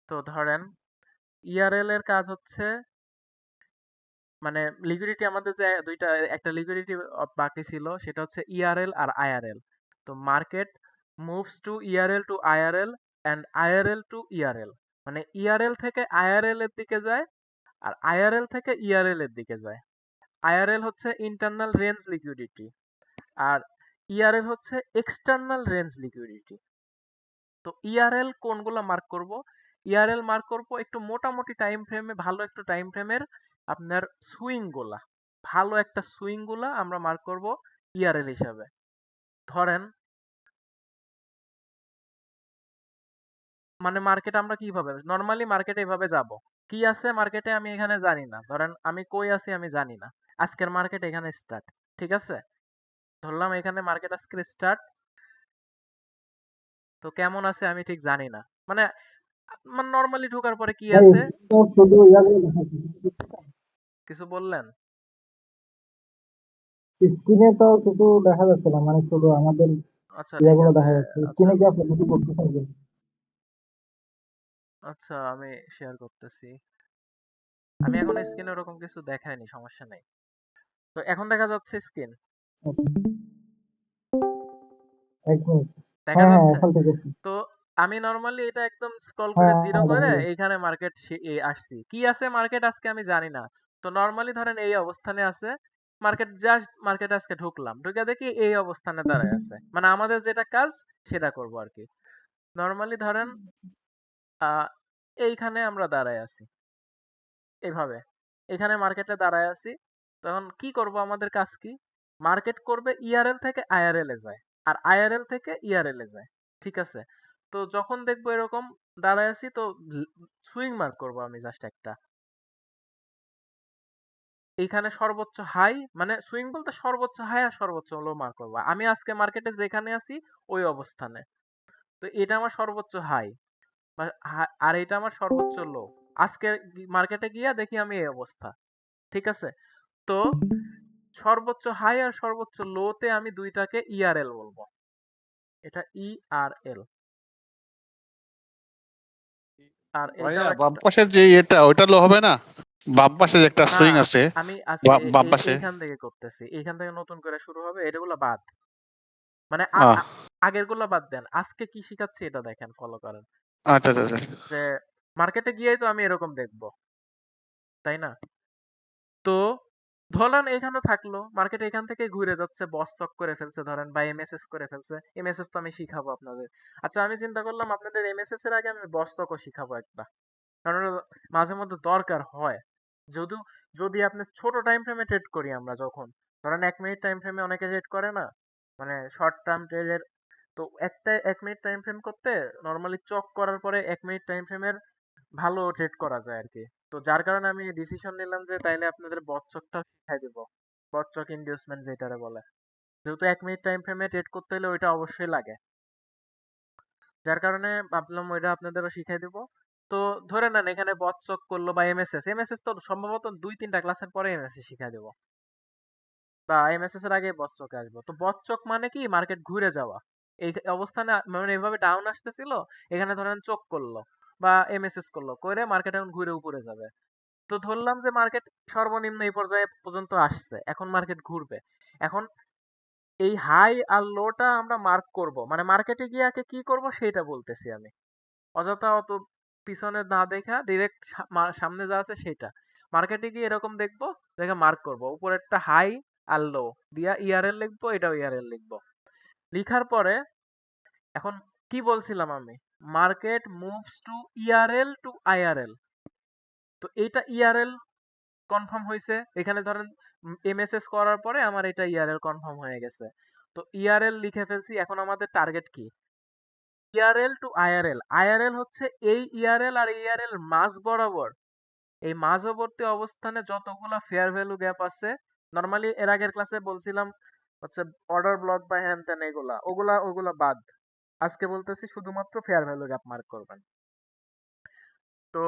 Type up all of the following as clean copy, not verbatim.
তো ধরেন ইআরএল এর কাজ হচ্ছে মানে লিকুইডিটি আমাদের যে দুইটা একটা লিকুইডিটি বাকি ছিল সেটা হচ্ছে ইআরএল আর আইআরএল। তো market moves to ERL to IRL and IRL to ERL, মানে ইআরএল থেকে আইআরএল এর দিকে যায় আর আইআরএল থেকে ইআরএল এর দিকে যায়। আইআরএল হচ্ছে ইন্টারনাল রেঞ্জ লিকুইডিটি আর ইআরএল হচ্ছে এক্সটার্নাল রেঞ্জ লিকুইডিটি। তো ইআরএল কোনগুলো মার্ক করব? ইআরএল মার্ক করব একটু মোটামুটি টাইম ফ্রেমে, ভালো একটু টাইম ফ্রেমের আপনার সুইং গুলা, ভালো একটা সুইং গুলা আমরা মার্ক করব ইআরএল হিসাবে। ধরেন মানে মার্কেট আমরা কিভাবে নরমালি মার্কেটে এভাবে যাব, কি আছে মার্কেটে আমি এখানে জানি না, ধরেন আমি কই আছি আমি জানি না, আজকের মার্কেট এখানে স্টার্ট, ঠিক আছে? ধরলাম এখানে মার্কেট আজকে স্টার্ট, তো কেমন আছে আমি ঠিক জানি না, মানে নরমালি ঢোকার পরে কি ভাই আছে? তো শুধু ইয়াগুলো দেখাচ্ছে, কিছু বললেন? স্ক্রিনে তো কিছু দেখা যাচ্ছে না, মানে শুধু আমাদের আচ্ছা ঠিক ইয়াগুলো আছে। দেখা যাচ্ছে। আচ্ছা স্ক্রিনে কি আপনি কিছু করতে চাইবেন? আচ্ছা আমি শেয়ার করতেছি। আমি এখন স্ক্রিনে ওরকম কিছু দেখাইনি, সমস্যা নেই। তো এখন দেখা যাচ্ছে স্ক্রিন? এক মিনিট। দেখা হ্যাঁ হ্যাঁ, যাচ্ছে? এখন ঠিক আছে। তো আমি নরমালি এটা একদম স্ক্রল করে হ্যাঁ জিরো হ্যাঁ, দেখা করে যাচ্ছে। এইখানে মার্কেট আসছি, কি আছে মার্কেট আজকে আমি জানি না। তো নরমালি ধরেন এই অবস্থানে আছে মার্কেট, জাস্ট মার্কেট আজকে ঢুকলাম, ঢুকে দেখি এই অবস্থানে দাঁড়ায় আছে, মানে আমাদের যেটা কাজ সেটা করব আর কি। নরমালি ধরেন আহ এইখানে আমরা দাঁড়ায় আছি এভাবে, এখানে মার্কেটে দাঁড়ায় আছি। তখন কি করব, আমাদের কাজ কি? মার্কেট করবে ইআরএল থেকে আইআরএল এ যায় আর আইআরএল থেকে ইআরএল এ যায়, ঠিক আছে? তো যখন দেখবো এরকম দাঁড়ায় আছি, তো সুইং মার্ক করব আমি জাস্ট একটা, এইখানে সর্বোচ্চ হাই, মানে সুইং বলতে সর্বোচ্চ হাই আর সর্বোচ্চ লো মার্ক করবো আমি আজকে মার্কেটে যেখানে আছি ওই অবস্থানে। তো এটা আমার সর্বোচ্চ হাই আর এটা আমার সর্বোচ্চ লো। আজকে মার্কেটে গিয়া দেখি আমি এই অবস্থা, ঠিক আছে? তো সর্বোচ্চ হাই আর সর্বোচ্চ লোতে আমি দুইটাকে ইআরএল বলবো, এটা ইআরএল। আর ভাইয়া এটাও বাম একটা পাশের যে এটা ওইটা লো হবে না? বাম পাশে যে একটা না, সুইং আছে, আমি আজকে বাম পাশে। এইখান থেকে করতেছি, এইখান থেকে নতুন করে শুরু হবে, এটাগুলো বাদ, মানে আহ আগের গুলো বাদ দেন, আজকে কি শিখাচ্ছি এটা দেখেন, ফলো করেন। আচ্ছা আচ্ছা আচ্ছা। যে মার্কেটে গিয়েই তো আমি এরকম দেখবো, তাই না? তো ধরেন এখানে থাকলো মার্কেট, এখান থেকে ঘুরে যাচ্ছে, বস চক করে ফেলছে ধরেন, বা এমএসএস করে ফেলছে। এমএসএস তো আমি শিখাবো আপনাদের। আচ্ছা আমি চিন্তা করলাম আপনাদের এমএসএস এর আগে আমি বস চকও শিখাবো একটা, কারণ ওটা মাঝে মধ্যে দরকার হয়। যদি যদি আপনি ছোট টাইম ফ্রেমে ট্রেড করি আমরা, যখন ধরেন 1 মিনিট টাইম ফ্রেমে অনেকে ট্রেড করে না, মানে শর্ট টার্ম ট্রেডের, তো একটা 1 মিনিট টাইম ফ্রেম করতে নর্মালি চক করার পরে 1 মিনিট টাইম ফ্রেমের ভালো ট্রেড করা যায় আর কি। তো যার কারণে আমি ডিসিশন নিলাম যে তাইলে আপনাদের বচ্চকটা শিখাই দিব, বচ্চক ইনডিউসমেন্ট যেটারে বলে, যেহেতু 1 মিনিট টাইম ফ্রেমে ট্রেড করতে হলে ওইটা অবশ্যই লাগে, যার কারণে ভাবলাম ওইটা আপনাদেরও শিখাই দিব। তো ধরে নেন এখানে বচ্চক করলো বা এমএসএস, এমএসএস তো সম্ভবত 2-3টা ক্লাসের পরে এমএসএস শিখাই দেবো, বা এমএসএস এর আগে বচ্চকে আসবো। তো বচ্চক মানে কি, মার্কেট ঘুরে যাওয়া, এই অবস্থানে মানে এভাবে ডাউন আসতেছিল, এখানে ধরেন চোখ করলো বা এমএসএস করলো করে মার্কেট এখন ঘুরে উপরে যাবে। তো ধরলাম যে মার্কেট সর্বনিম্ন এই পর্যায়ে পর্যন্ত আসছে, এখন মার্কেট ঘুরবে। এখন এই হাই আর লোটা আমরা মার্ক করব, মানে মার্কেটে গিয়ে আগে কি করব সেটা বলতেছি আমি, অযথা অত পিছনে না দেখা ডিরেক্ট সামনে যা আছে সেটা। মার্কেটে গিয়ে এরকম দেখবো, দেখে মার্ক করব উপরে একটা হাই আর লো দিয়া ইআরএল লিখবো, এটাও ইআরএল লিখবো। লিখার পরে এখন কি বলছিলাম আমি, market moves to ERL to IRL. তো এইটা ইআরএল কনফার্ম হয়েছে, এখানে ধরেন এমএসএস করার পরে আমার এটা ইআরএল কনফার্ম হয়ে গেছে। তো ইআরএল লিখে ফেলছি, এখন আমাদের টার্গেট কি? ERL to IRL. আইআরএল হচ্ছে এই ইআরএল আর ইআরএল মাঝ বরাবর, এই মাঝবর্তী অবস্থানে যতগুলা ফেয়ার ভ্যালু গ্যাপ আছে, নরমালি এর আগের ক্লাসে বলছিলাম হচ্ছে অর্ডার ব্লক বা হ্যান ত্যান এগুলা, ওগুলা ওগুলা বাদ, আজকে বলতেছি শুধুমাত্র ফেয়ার ভ্যালু গ্যাপ মার্ক করবেন। তো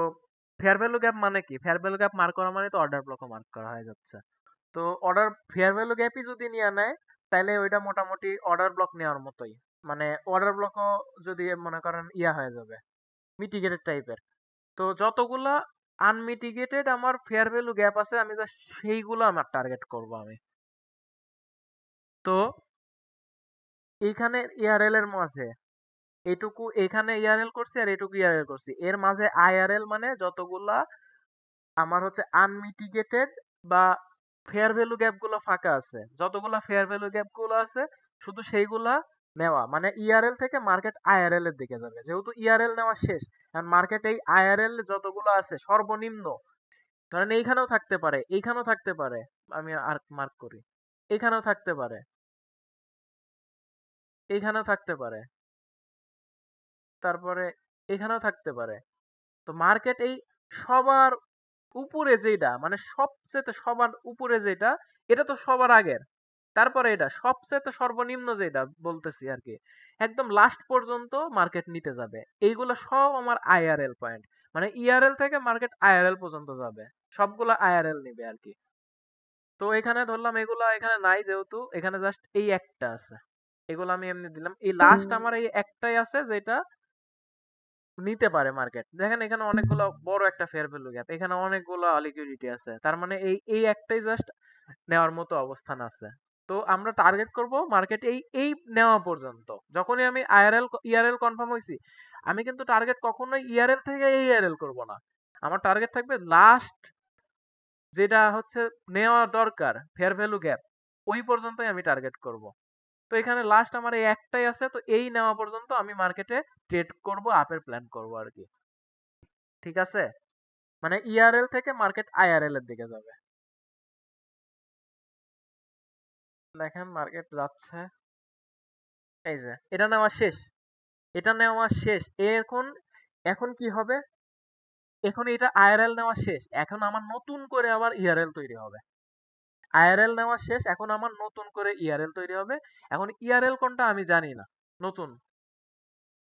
ফেয়ার ভ্যালু গ্যাপ মানে কি? ফেয়ার ভ্যালু গ্যাপ মার্ক করা মানে তো অর্ডার ব্লকও মার্ক করা হয়ে যাচ্ছে। তো অর্ডার ফেয়ার ভ্যালু গ্যাপই যদি নিয়ে নেয় তাহলে ওইটা মোটামুটি অর্ডার ব্লক নেওয়ার মতোই। মানে অর্ডার ব্লকও যদি মনে করেন ইয়া হয়ে যাবে, মিটিগেটেড টাইপের। তো যতগুলা আনমিটিগেটেড আমার ফেয়ার ভ্যালু গ্যাপ আছে আমি জাস্ট সেইগুলো আমার টার্গেট করব আমি। তো এইখানে ইআরএল এর মাঝে এইটুকু, এখানে ইআরএল করছি আর এইটুকু ইআরএল করছি, এর মাঝে আইআরএল মানে যতগুলা আমার হচ্ছে আনমিটিগেটেড বা ফেয়ার ভ্যালু গ্যাপ গুলো ফাঁকা আছে, যতগুলা ফেয়ার ভ্যালু গ্যাপ গুলো আছে শুধু সেইগুলা নেওয়া, মানে ইআরএল থেকে মার্কেট আইআরএল এর দিকে যাবে। যেহেতু ইআরএল নেওয়া শেষ, কারণ মার্কেট এই আইআরএল যতগুলো আছে সর্বনিম্ন, ধরেন এইখানেও থাকতে পারে, এইখানেও থাকতে পারে, আমি আর মার্ক করি, এইখানেও থাকতে পারে, এইখানেও থাকতে পারে, তারপরে এখানেও থাকতে পারে। তো মার্কেট এই সবার উপরে যেটা, মানে সবচেয়ে সবার উপরে যেটা, এটা তো সবার আগের, তারপরে এটা সবচেয়ে সর্বনিম্ন যেটা বলতেছি আর কি, একদম লাস্ট পর্যন্ত মার্কেট নিতে যাবে। এইগুলো সব আমার আইআরএল পয়েন্ট, মানে ইআরএল থেকে মার্কেট আইআরএল পর্যন্ত যাবে, সবগুলো আইআরএল নিবে আর কি। তো এখানে ধরলাম এগুলা এখানে নাই, যেহেতু এখানে জাস্ট এই একটা আছে, এগুলো আমি এমনি দিলাম। এই লাস্ট আমার এই একটাই আছে যেটা নিতে পারে মার্কেট। দেখেন এখানে অনেকগুলো বড় একটা ফেয়ার ভ্যালু গ্যাপ, এখানে অনেকগুলো লিকুইডিটি আছে, তার মানে এই এই একটাই জাস্ট নেওয়ার মতো অবস্থান আছে। তো আমরা টার্গেট করব মার্কেট এই এই নেওয়া পর্যন্ত। যখনই আমি আইআরএল ইআরএল কনফার্ম হইছি, আমি কিন্তু টার্গেট কখনোই ইআরএল থেকে ইআরএল করব না, আমার টার্গেট থাকবে লাস্ট যেটা হচ্ছে নেওয়া দরকার ফেয়ার ভ্যালু গ্যাপ, ওই পর্যন্তই আমি টার্গেট করব। তো এখানে লাস্ট আমার এই একটাই আছে, তো এই নেওয়া পর্যন্ত আমি মার্কেটে ট্রেড করব, আপের প্ল্যান করব আর কি। ঠিক আছে, মানে ইআরএল থেকে মার্কেট আইআরএল এর দিকে যাবে। দেখেন মার্কেট যাচ্ছে, এই যে এটা নেওয়া শেষ, এটা নেওয়া শেষ। এখন এখন কি হবে, এখন এটা আইআরএল নেওয়া শেষ, এখন আমার নতুন করে আবার ইআরএল তৈরি হবে। আইআরএল নেওয়া শেষ, এখন আমার নতুন করে ইআরএল তৈরি হবে। এখন ইআরএল কোনটা আমি জানি না, নতুন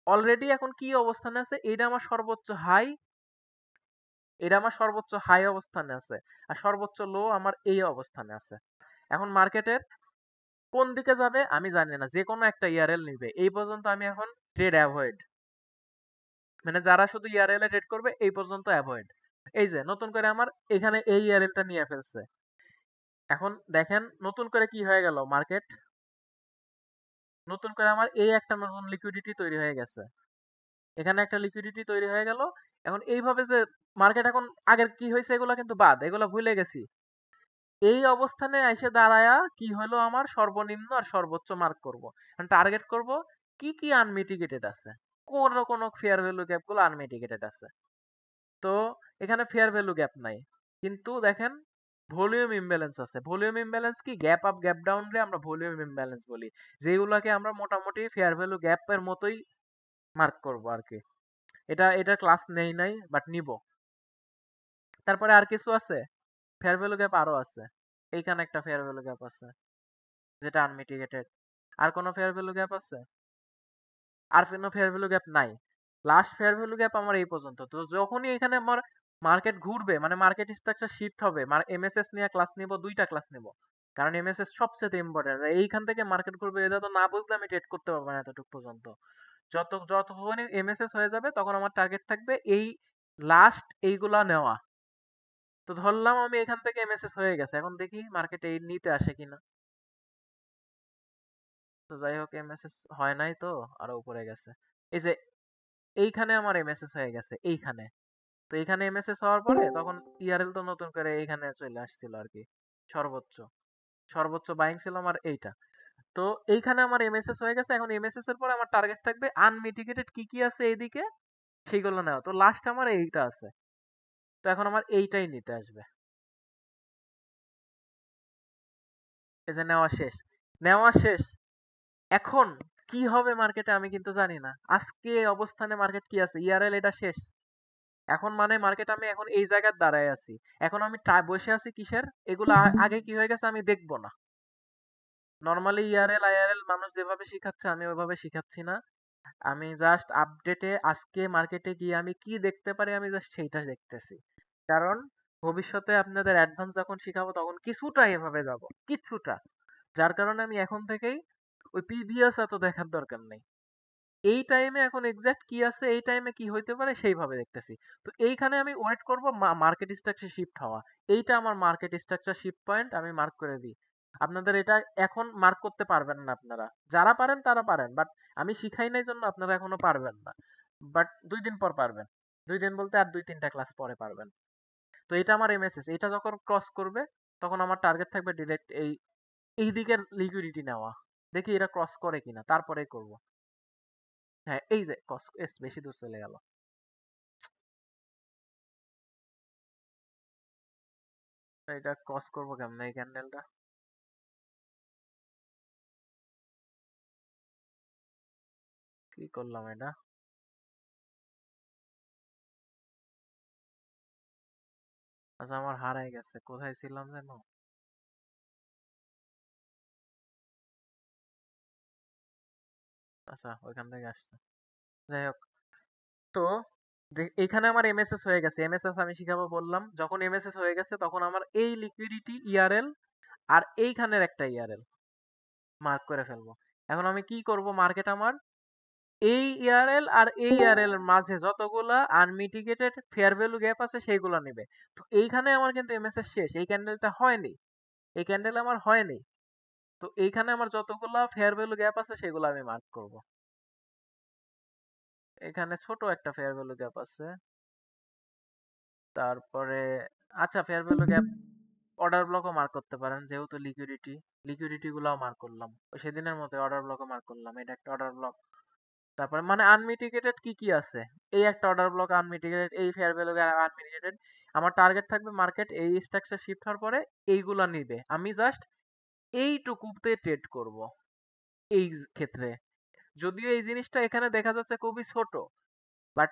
অলরেডি এখন কি অবস্থানে আছে, এটা আমার সর্বোচ্চ হাই, এটা আমার সর্বোচ্চ হাই অবস্থানে আছে, আর সর্বোচ্চ লো আমার এই অবস্থানে আছে। এখন মার্কেটের কোন দিকে যাবে আমি জানি না, যে কোনো একটা ইআরএল নিবে, এই পর্যন্ত আমি এখন ট্রেড অ্যাভয়েড, মানে যারা শুধু ইআরএল এ ট্রেড করবে এই পর্যন্ত অ্যাভয়েড। এই যে নতুন করে আমার এখানে এই ইআরএলটা নিয়ে ফেলছে, এখন দেখেন নতুন করে কি হয়ে গেল, মার্কেট নতুন করে আমার এই একটা নতুন লিকুইডিটি তৈরি হয়ে গেছে, এখানে একটা লিকুইডিটি তৈরি হয়ে গেল। এখন এইভাবে যে মার্কেট এখন আগের কি হয়েছে এগুলা কিন্তু বাদ, এগুলা ভুলে গেছি। এই অবস্থানে এসে দাঁড়ায়া কি হলো, আমার সর্বনিম্ন আর সর্বোচ্চ মার্ক করব, টার্গেট করব কি কি আনমিটিগেটেড আছে, কোন কোন ফেয়ার ভ্যালু গ্যাপ গুলো আনমিটিগেটেড আছে। তো এখানে ফেয়ার ভ্যালু গ্যাপ নাই, কিন্তু দেখেন ভলিউম ইমব্যালেন্স আছে। ভলিউম ইমব্যালেন্স কি, গ্যাপ আপ গ্যাপ ডাউন রে আমরা ভলিউম ইমব্যালেন্স বলি, যেগুলোকে আমরা মোটামুটি ফেয়ার ভ্যালু গ্যাপের মতোই মার্ক করব আর কি। এটা এটা ক্লাস নেই নাই, বাট নিব। তারপরে আর কিছু আছে, ফেয়ার ভ্যালু গ্যাপ আরো আছে, এইখানে একটা ফেয়ার ভ্যালু গ্যাপ আছে যেটা আনমিটিগেটেড। আর কোনো ফেয়ার ভ্যালু গ্যাপ আছে? আর কোনো ফেয়ার ভ্যালু গ্যাপ নাই। লাস্ট ফেয়ার ভ্যালু গ্যাপ আমার এই পর্যন্ত। তো যখনই এখানে আমার মার্কেট ঘুরবে, মানে মার্কেট স্ট্রাকচার শিফট হবে, এমএসএস নিয়ে ক্লাস নিব, দুইটা ক্লাস নিব, কারণ এমএসএস সবচেয়ে ইম্পর্টেন্ট। এইখান থেকে মার্কেট ঘুরবে, এটা তো না বুঝলে আমি ট্রেড করতে পারবো না এতটুকু পর্যন্ত। যতক্ষণই এমএসএস হয়ে যাবে তখন আমার টার্গেট থাকবে এই লাস্ট এইগুলা নেওয়া। তো ধরলাম আমি এখান থেকে এমএসএস হয়ে গেছে, এখন দেখি মার্কেট এই নিতে আসে কিনা। তো যাই হোক এমএসএস হয় নাই, তো আরো উপরে গেছে। এই যে এইখানে আমার এমএসএস হয়ে গেছে এইখানে, তো এইখানে এমএসএস হওয়ার পরে তখন ইআরএল তো নতুন করে এইখানে চলে আসছিল আর কি, সর্বোচ্চ সর্বোচ্চ বাইং ছিল আমার এইটা। তো এইখানে আমার এমএসএস হয়ে গেছে, এখন এমএসএস এর পরে আমার টার্গেট থাকবে আনমিটিগেটেড কি কি আছে এইদিকে, সেইগুলো নেওয়া। তো লাস্ট আমার এইটা আছে, তো এখন আমার এইটাই নিতে আসবে। এই যে নেওয়া শেষ, নেওয়া শেষ। এখন কি হবে মার্কেটে আমি কিন্তু জানি না, আজকে অবস্থানে মার্কেট কি আছে, ইআরএল এটা শেষ। এখন মানে মার্কেট আমি এখন এই জায়গায় দাঁড়ায় আছি, এখন আমি বসে আছি কিসের, এগুলো আগে কি হয়ে গেছে আমি দেখবো না। নর্মালি ইআরএল আইআরএল মানুষ যেভাবে শিখাচ্ছে আমি ওইভাবে শিখাচ্ছি না, আমি জাস্ট আপডেটে আজকে মার্কেটে গিয়ে আমি কি দেখতে পারি আমি জাস্ট সেইটা দেখতেছি। কারণ ভবিষ্যতে আপনাদের অ্যাডভান্স যখন শিখাবো তখন কিছুটা এভাবে যাব, কিছুটা, যার কারণে আমি এখন থেকেই ওই প্রিভিয়াস এত দেখার দরকার নেই। এই টাইমে এখন এক্সাক্ট কি আছে, এই টাইমে কি হইতে পারে সেইভাবে দেখতেছি। তো এইখানে আমি ওয়েট করব মার্কেট স্ট্রাকচার শিফট হওয়া। এইটা আমার মার্কেট স্ট্রাকচার শিফট পয়েন্ট, আমি মার্ক করে দিই। আপনাদের এটা এখন মার্ক করতে পারবেন না আপনারা, যারা পারেন তারা পারেন, বাট আমি শিখাই নাই জন্য আপনারা এখনো পারবেন না। বাট 2 দিন পর পারবেন। 2 দিন বলতে আর 2-3টা ক্লাস পরে পারবেন। তো এটা আমার এমএসএস, এটা যখন ক্রস করবে তখন আমার টার্গেট থাকবে ডিরেক্ট এই দিকের লিকুইডিটি নেওয়া। দেখি এটা ক্রস করে কিনা, তারপরেই করব। হ্যাঁ, এই যে ক্রস, এস বেশি দূর চলে গেল। এটা ক্রস করবো কেমনে এই ক্যান্ডেলটা? কি করলাম এটা? আচ্ছা, আমার হারাই গেছে, কোথায় ছিলাম যেন? আচ্ছা, ওইখান থেকে আসছে। যাই হোক, তো এখানে আমার এমএসএস হয়ে গেছে। এমএসএস আমি শিখাবো বললাম, যখন এমএসএস হয়ে গেছে তখন আমার এই লিকুইডিটি ইআরএল আর এইখানের একটা ইআরএল মার্ক করে ফেলবো। এখন আমি কি করব, মার্কেট আমার এই ইআরএল আর এই ইআরএল এর মাঝে যতগুলা আনমিটিগেটেড ফেয়ার ভ্যালু গ্যাপ আছে সেইগুলা নেবে। তো এইখানে আমার কিন্তু এমএসএস শেষ, এই ক্যান্ডেলটা হয়নি, এই ক্যান্ডেল আমার হয়নি। তো এইখানে আমার যতগুলা ফেয়ার ভ্যালু গ্যাপ আছে সেগুলো আমি মার্ক করব। এখানে ছোট একটা ফেয়ার ভ্যালু গ্যাপ আছে। তারপরে আচ্ছা, ফেয়ার ভ্যালু গ্যাপ অর্ডার ব্লকও মার্ক করতে পারেন, যেহেতু লিকুইডিটি গুলাও মার্ক করলাম ওই সেদিনের মতো, অর্ডার ব্লকও মার্ক করলাম, এটা একটা অর্ডার ব্লক। তারপরে মানে আনমিটিগেটেড কি কি আছে, এই একটা অর্ডার ব্লক আনমিটিগেটেড, এই ফেয়ার ভ্যালু গ্যাপ আনমিটিগেটেড। আমার টার্গেট থাকবে মার্কেট এই স্ট্রাকচার শিফট হওয়ার পরে এইগুলা নিবে, আমি জাস্ট এইটুকুতে ট্রেড করব এই ক্ষেত্রে। যদিও এই জিনিসটা এখানে দেখা যাচ্ছে খুবই ছোট, বাট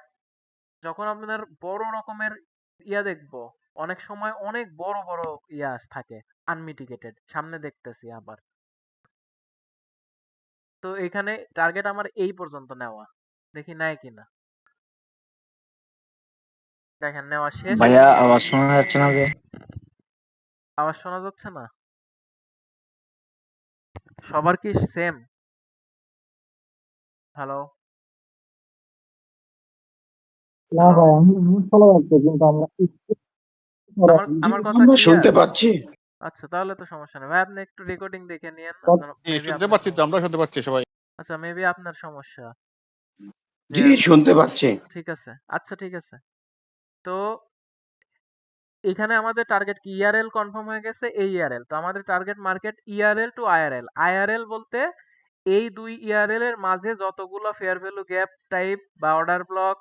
যখন আপনার বড় রকমের দেখবো, অনেক সময় অনেক বড় বড় থাকে আনমিটিগেটেড, সামনে দেখতেছি আবার। তো এখানে টার্গেট আমার এই পর্যন্ত নেওয়া, দেখি নেয় কিনা। দেখেন নেওয়া শেষ। ভাইয়া আওয়াজ শোনা যাচ্ছে না যে? আওয়াজ শোনা যাচ্ছে না? সবার কি সেম? হ্যালো? না হ্যালো? ভাই, আমি শোনা যাচ্ছে কিন্তু আমরা skip করে আমার আছি। আমার কথা আমরা ক্লিয়ার? শুনতে পাচ্ছি। আচ্ছা, তাহলে তো সমস্যা নেই ভাই, আপনি একটু রেকর্ডিং দেখে নিয়েন, কত- আপনার এই মেবি শুনতে আপনার পাচ্ছি তো, আমরা সমস্যা। শুনতে পাচ্ছি সবাই। আচ্ছা, মেবি আপনার সমস্যা জি, যে, শুনতে পাচ্ছি। ঠিক আছে, আচ্ছা ঠিক আছে। তো এখানে আমাদের টার্গেট কি, ইআরএল কনফার্ম হয়ে গেছে, এই ইআরএল। তো আমাদের target market ERL to IRL. IRL বলতে এই দুই ইআরএল এর মাঝে যতগুলো ফেয়ার ভ্যালু গ্যাপ টাইপ বা অর্ডার ব্লক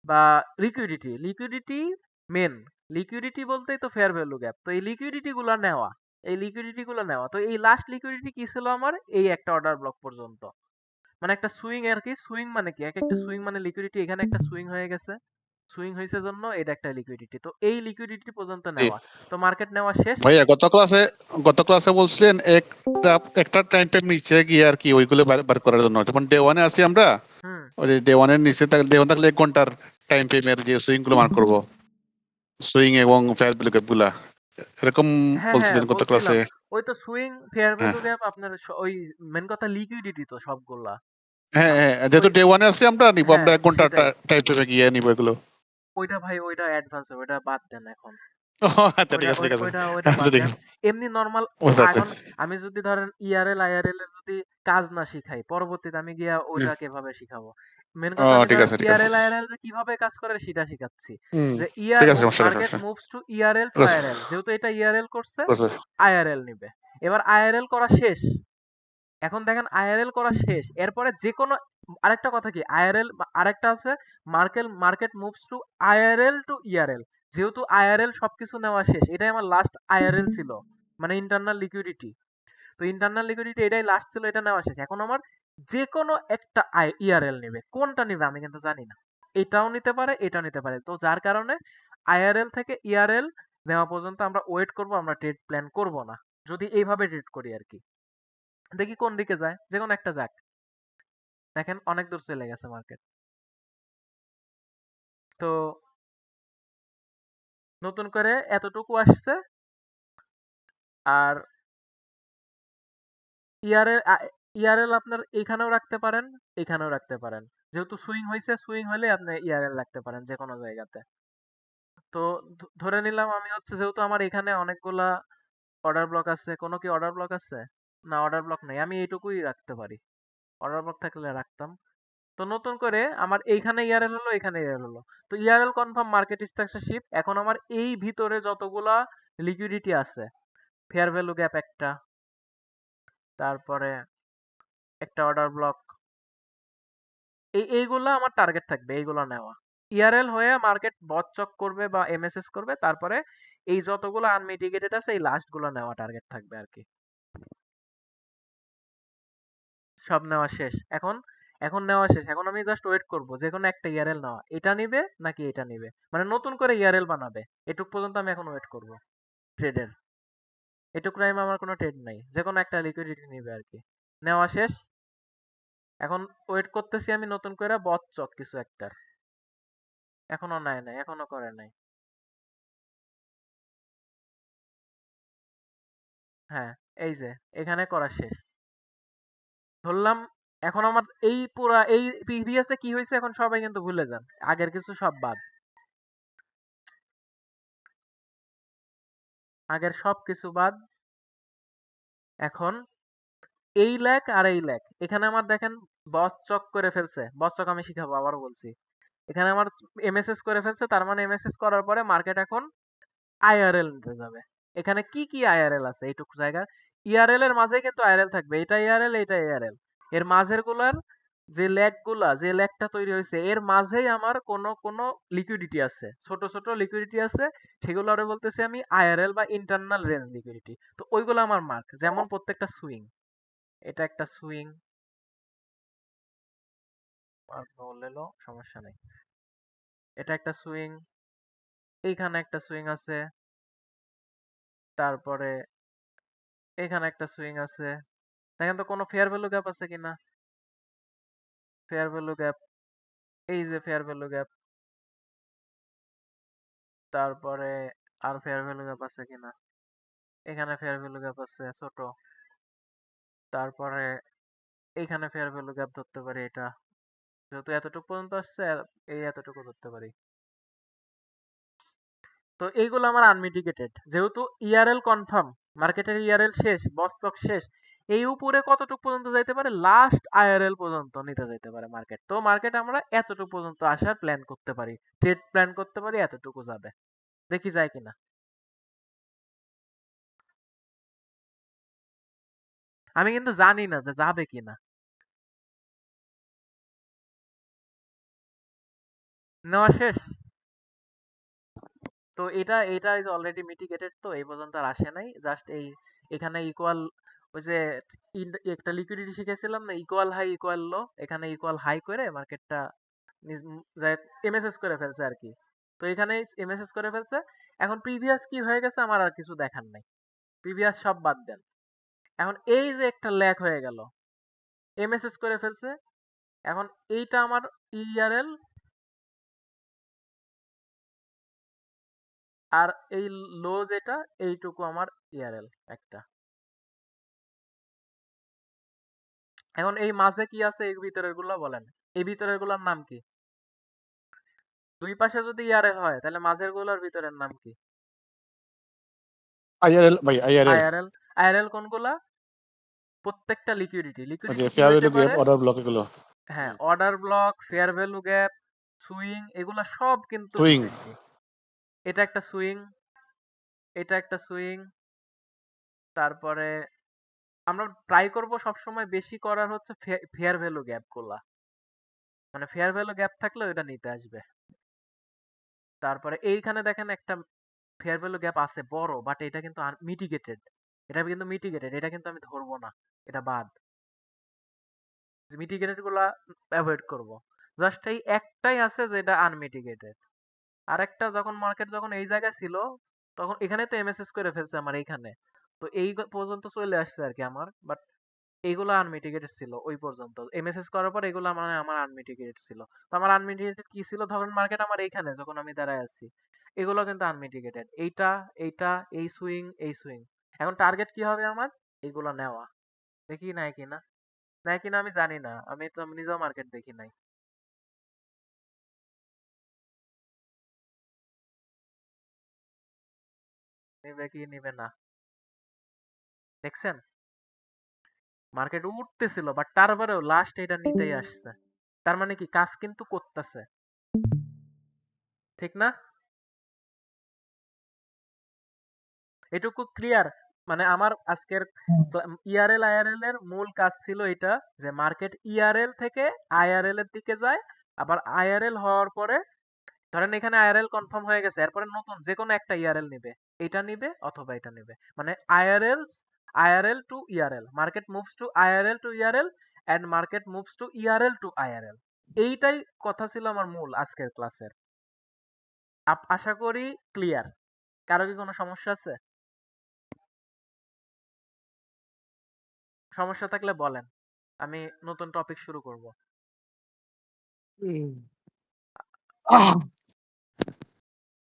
বা লিকুইডিটি মেন, লিকুইডিটি বলতেই তো ফেয়ার ভ্যালু গ্যাপ। তো এই লিকুইডিটি গুলো নেওয়া, তো এই লাস্ট লিকুইডিটি কি ছিল আমার, এই একটা অর্ডার ব্লক পর্যন্ত। মানে একটা সুইং আর কি, সুইং মানে কি, এক একটা সুইং মানে লিকুইডিটি, এখানে একটা সুইং হয়ে গেছে, সুইং হয়েছে জন্য এটা একটা লিকুইডিটি, তো এই লিকুইডিটি পর্যন্ত জি। নেওয়া। তো মার্কেট নেওয়া শেষ। ভাইয়া গত ক্লাসে বলছিলেন একটা একটা টাইম ফ্রেম নিচে গিয়ে আর কি ওইগুলো বার করার জন্য, যখন ডে ওয়ানে আছি আমরা, হুম। ওই ডে ওয়ানের নিচে ডে ওয়ান থাকলে 1 ঘন্টার টাইম ফ্রেমের যে সুইং গুলো মার্ক করবো, সুইং এবং ফেয়ার ভ্যালু গ্যাপ গুলা, এরকম হ্যাঁ হ্যাঁ, বলছিলেন গত বলছিলাম। ক্লাসে। ওই তো সুইং, ফেয়ার হ্যাঁ ভ্যালু গ্যাপ, আপনার ওই মেন কথা লিকুইডিটি তো সবগুলা। হ্যাঁ আপ- হ্যাঁ, ওই, যেহেতু ডে ওয়ানে আছি আমরা, নিবো আমরা হ্যাঁ 1 ঘন্টা সেটাই। টাইম ফ্রেমে গিয়ে নিবো এগুলো। ওইটা ভাই, ওইটা অ্যাডভান্স, ওইটা বাদ দেন এখন। ও আচ্ছা, ঠিক ওইটা আছে ঠিক ওইটা আছে। ওইটা ওইটা বাদ আচ্ছা, ঠিক দেন। আছে, এমনি নর্মাল। বুঝতে পারছি। এখন আমি যদি ধরেন ইআরএল আইআরএল এর যদি কাজ না শিখাই, পরবর্তীতে আমি গিয়া হুম। ওইটা কিভাবে শিখাবো? মেন ও কথা আমি ঠিক ধরেন আছে ঠিক আছে। ইআরএল আইআরএল যে কিভাবে কাজ করে সেটা শিখাচ্ছি। হুম, যে ঠিক আছে, সমস্যা নেই মার্কেট সমস্যা মুভস টু ইআরএল টু বুঝতে আইআরএল, যেহেতু এটা ইআরএল করছে, পারছি। আইআরএল নিবে। এবার আইআরএল করা শেষ। এখন দেখেন আইআরএল করা শেষ, এরপরে যে কোনো আরেকটা কথা কি, আইআরএল আরেকটা আছে, market moves to IRL to ERL. যেহেতু আইআরএল সবকিছু নেওয়া শেষ, এটাই আমার লাস্ট আইআরএল ছিল, মানে ইন্টারনাল লিকুইডিটি। তো ইন্টারনাল লিকুইডিটি এটাই লাস্ট ছিল, এটা নেওয়া শেষ। এখন আমার যে কোনো একটা ইআরএল নেবে, কোনটা নেবে আমি কিন্তু জানি না। এটাও নিতে পারে, এটাও নিতে পারে। তো যার কারণে আইআরএল থেকে ইআরএল নেওয়া পর্যন্ত আমরা ওয়েট করব, আমরা ট্রেড প্ল্যান করব না, যদি এইভাবে ট্রেড করি আর কি। দেখি কোন দিকে যায়, যে কোনো একটা যাক। দেখেন অনেক দূর চলে গেছে মার্কেট। তো নতুন করে এতটুকু আসছে, আর ইয়ারের ইয়ারএল আপনার এইখানেও রাখতে পারেন, এইখানেও রাখতে পারেন। যেহেতু সুইং হয়েছে, সুইং হলে আপনি ইয়ারএল রাখতে পারেন যে কোনো জায়গাতে। তো ধরে নিলাম আমি হচ্ছে যেহেতু আমার এখানে অনেকগুলা অর্ডার ব্লক আছে, কোনো কি অর্ডার ব্লক আছে? না, অর্ডার ব্লক নেই, আমি এইটুকুই রাখতে পারি। অর্ডার ব্লক থাকলে রাখতাম। তো নতুন করে আমার এইখানে ইয়ারএল হলো, এখানে ইয়ারএল হলো। তো ইয়ারএল কনফার্ম মার্কেট স্ট্রাকচার শিফট। এখন আমার এই ভিতরে যতগুলা লিকুইডিটি আছে, ফেয়ার ভ্যালু গ্যাপ একটা, তারপরে একটা অর্ডার ব্লক, এইগুলা আমার টার্গেট থাকবে, এইগুলা নেওয়া। ইয়ারএল হয়ে মার্কেট বচক করবে বা এমএসএস করবে, তারপরে এই যতগুলো আনমিটিগেটেড আছে এই লাস্ট গুলো নেওয়া টার্গেট থাকবে আর কি। সব নেওয়া শেষ। এখন এখন নেওয়া শেষ, এখন আমি জাস্ট ওয়েট করব যে কোনো একটা ইয়ারএল নেওয়া, এটা নিবে নাকি এটা নিবে, মানে নতুন করে ইয়ারএল বানাবে, এটুক পর্যন্ত আমি এখন ওয়েট করব ট্রেডের। এটুক টাইম আমার কোনো ট্রেড নাই, যে কোনো একটা লিকুইডিটি নিবে আর কি। নেওয়া শেষ, এখন ওয়েট করতেছি আমি নতুন করে বচক কিছু একটার। এখনো নেয় নাই, এখনো করে নাই। হ্যাঁ, এই যে এখানে করা শেষ। ধরলাম এখন আমার এই পুরা এই প্রিভিয়াসে কি হয়েছে এখন সবাই কিন্তু ভুলে যান, আগের কিছু সব বাদ, আগের সব কিছু বাদ। এখন এই লেগ আর এই লেগ, এখানে আমার দেখেন বস চক করে ফেলছে, বস চক আমি শিখাবো, আবার বলছি। এখানে আমার এমএসএস করে ফেলছে, তার মানে এমএসএস করার পরে মার্কেট এখন আইআরএল নিতে যাবে। এখানে কি কি আইআরএল আছে এইটুকু জায়গা, ইআরএল এর মাঝে কিন্তু আইআরএল থাকবে, এটা ইআরএল এটা ইআরএল, এর মাঝের গুলার যে লেগ গুলা, যে লেগটা তৈরি হয়েছে এর মাঝেই আমার কোনো কোনো লিকুইডিটি আছে, ছোট ছোট লিকুইডিটি আছে, সেগুলো আরে বলতেছি আমি আইআরএল বা ইন্টারনাল রেঞ্জ লিকুইডিটি। তো ওইগুলো আমার মার্ক, যেমন প্রত্যেকটা সুইং, এটা একটা সুইং, মার্ক বললেও সমস্যা নেই, এটা একটা সুইং, এইখানে একটা সুইং আছে, তারপরে এখানে একটা সুইং আছে। দেখেন তো কোনো ফেয়ার ভ্যালু গ্যাপ আছে কিনা, ফেয়ার ভ্যালু গ্যাপ, এই যে ফেয়ার ভ্যালু গ্যাপ, তারপরে আর ফেয়ার ভ্যালু গ্যাপ আছে কিনা, এখানে ফেয়ার ভ্যালু গ্যাপ আছে ছোট, তারপরে এইখানে ফেয়ার ভ্যালু গ্যাপ ধরতে পারি, এটা যেহেতু এতটুকু পর্যন্ত আসছে এই এতটুকু ধরতে পারি। তো এইগুলো আমার আনমিটিগেটেড, যেহেতু ইআরএল কনফার্ম, মার্কেটের ইআরএল শেষ, বস্ত্রক শেষ, এই উপরে কতটুকু পর্যন্ত যাইতে পারে, লাস্ট আইআরএল পর্যন্ত নিতে যাইতে পারে মার্কেট। তো মার্কেট আমরা এতটুকু পর্যন্ত আসার প্ল্যান করতে পারি, ট্রেড প্ল্যান করতে পারি, এতটুকু যাবে, দেখি যায় কিনা। আমি কিন্তু জানি না যে যাবে কিনা। নেওয়া শেষ। তো এটা ইজ অলরেডি মিটিগেটেড, তো এই পর্যন্ত আর আসে নাই, জাস্ট এই এখানে ইকুয়াল, ওই যে একটা লিকুইডিটি শিখেছিলাম না, ইকুয়াল হাই ইকুয়াল লো, এখানে ইকুয়াল হাই করে মার্কেটটা এমএসএস করে ফেলছে আর কি। তো এখানে এমএসএস করে ফেলছে। এখন প্রিভিয়াস কি হয়ে গেছে আমার আর কিছু দেখার নাই, প্রিভিয়াস সব বাদ দেন। এখন এই যে একটা ল্যাগ হয়ে গেল, এমএসএস করে ফেলছে, এখন এইটা আমার ইআরএল, আর এই লো যেটা এইটুকু আমার ইআরএল একটা। এখন এই মাঝে কি আছে এই ভিতরের গুলা বলেন, এই ভিতরের গুলার নাম কি? দুই পাশে যদি ইয়ারএল হয় তাহলে মাঝের গুলার ভিতরের নাম কি? আইআরএল ভাই, আইআরএল আইআরএল। আইআরএল কোনগুলা? প্রত্যেকটা লিকুইডিটি, ওই যে লিকুইডিটি কি ফেয়ার হইতে ভ্যালু গ্যাপ, পারে? অর্ডার ব্লক এগুলো, হ্যাঁ, order block, fair value gap, swing, এগুলা সব কিন্তু সুইং। লিকুইডিটি। এটা একটা সুইং, এটা একটা সুইং, তারপরে আমরা ট্রাই করব সবসময় বেশি করার হচ্ছে ফেয়ার ভ্যালু গ্যাপ গুলা, মানে ফেয়ার ভ্যালু গ্যাপ থাকলে ওটা নিতে আসবে। তারপরে এইখানে দেখেন একটা ফেয়ার ভ্যালু গ্যাপ আছে বড়, বাট এটা কিন্তু মিটিগেটেড, এটা কিন্তু মিটিগেটেড, এটা কিন্তু আমি ধরবো না, এটা বাদ, মিটিগেটেড গুলা অ্যাভয়েড করব। জাস্ট এই একটাই আছে যেটা আনমিটিগেটেড। আরেকটা যখন মার্কেট যখন এই জায়গায় ছিল, তখন এখানে তো এমএসএস করে ফেলছে আমার এইখানে, তো এই পর্যন্ত চলে আসছে আর কি আমার, বাট এইগুলো আনমিটিগেটেড ছিল ওই পর্যন্ত, এমএসএস করার পর এগুলো মানে আমার আনমিটিগেটেড ছিল। তো আমার আনমিটিগেটেড কি ছিল, ধরেন মার্কেট আমার এইখানে যখন আমি দাঁড়ায় আছি, এগুলো কিন্তু আনমিটিগেটেড, এইটা এইটা, এই সুইং এই সুইং। এখন টার্গেট কি হবে আমার, এইগুলো নেওয়া, দেখি নাই কিনা। নেয় কিনা আমি জানি না, আমি তো নিজেও মার্কেট দেখি নাই। নেবে কি নেবে না দেখছেন, মার্কেট উঠতেছিল বাট তারপরেও লাস্ট এটা নিতেই আসছে। তার মানে কি কাজ কিন্তু করতেছে, ঠিক না? এটুকু ক্লিয়ার। মানে আমার আজকের হুম, ইআরএল আইআরএল এর মূল কাজ ছিল এটা, যে মার্কেট ইআরএল থেকে আইআরএল এর দিকে যায়, আবার আইআরএল হওয়ার পরে ধরেন এখানে আইআরএল কনফার্ম হয়ে গেছে, এরপরে নতুন যে কোনো একটা ইআরএল নিবে, এটা নিবে অথবা এটা নিবে, মানে IRL to ERL, market moves to IRL to ERL and market moves to ERL to IRL. এইটাই কথা ছিল আমার মূল আজকের ক্লাসের। আশা করি ক্লিয়ার। কারো কি কোনো সমস্যা আছে? সমস্যা থাকলে বলেন, আমি নতুন টপিক শুরু করব।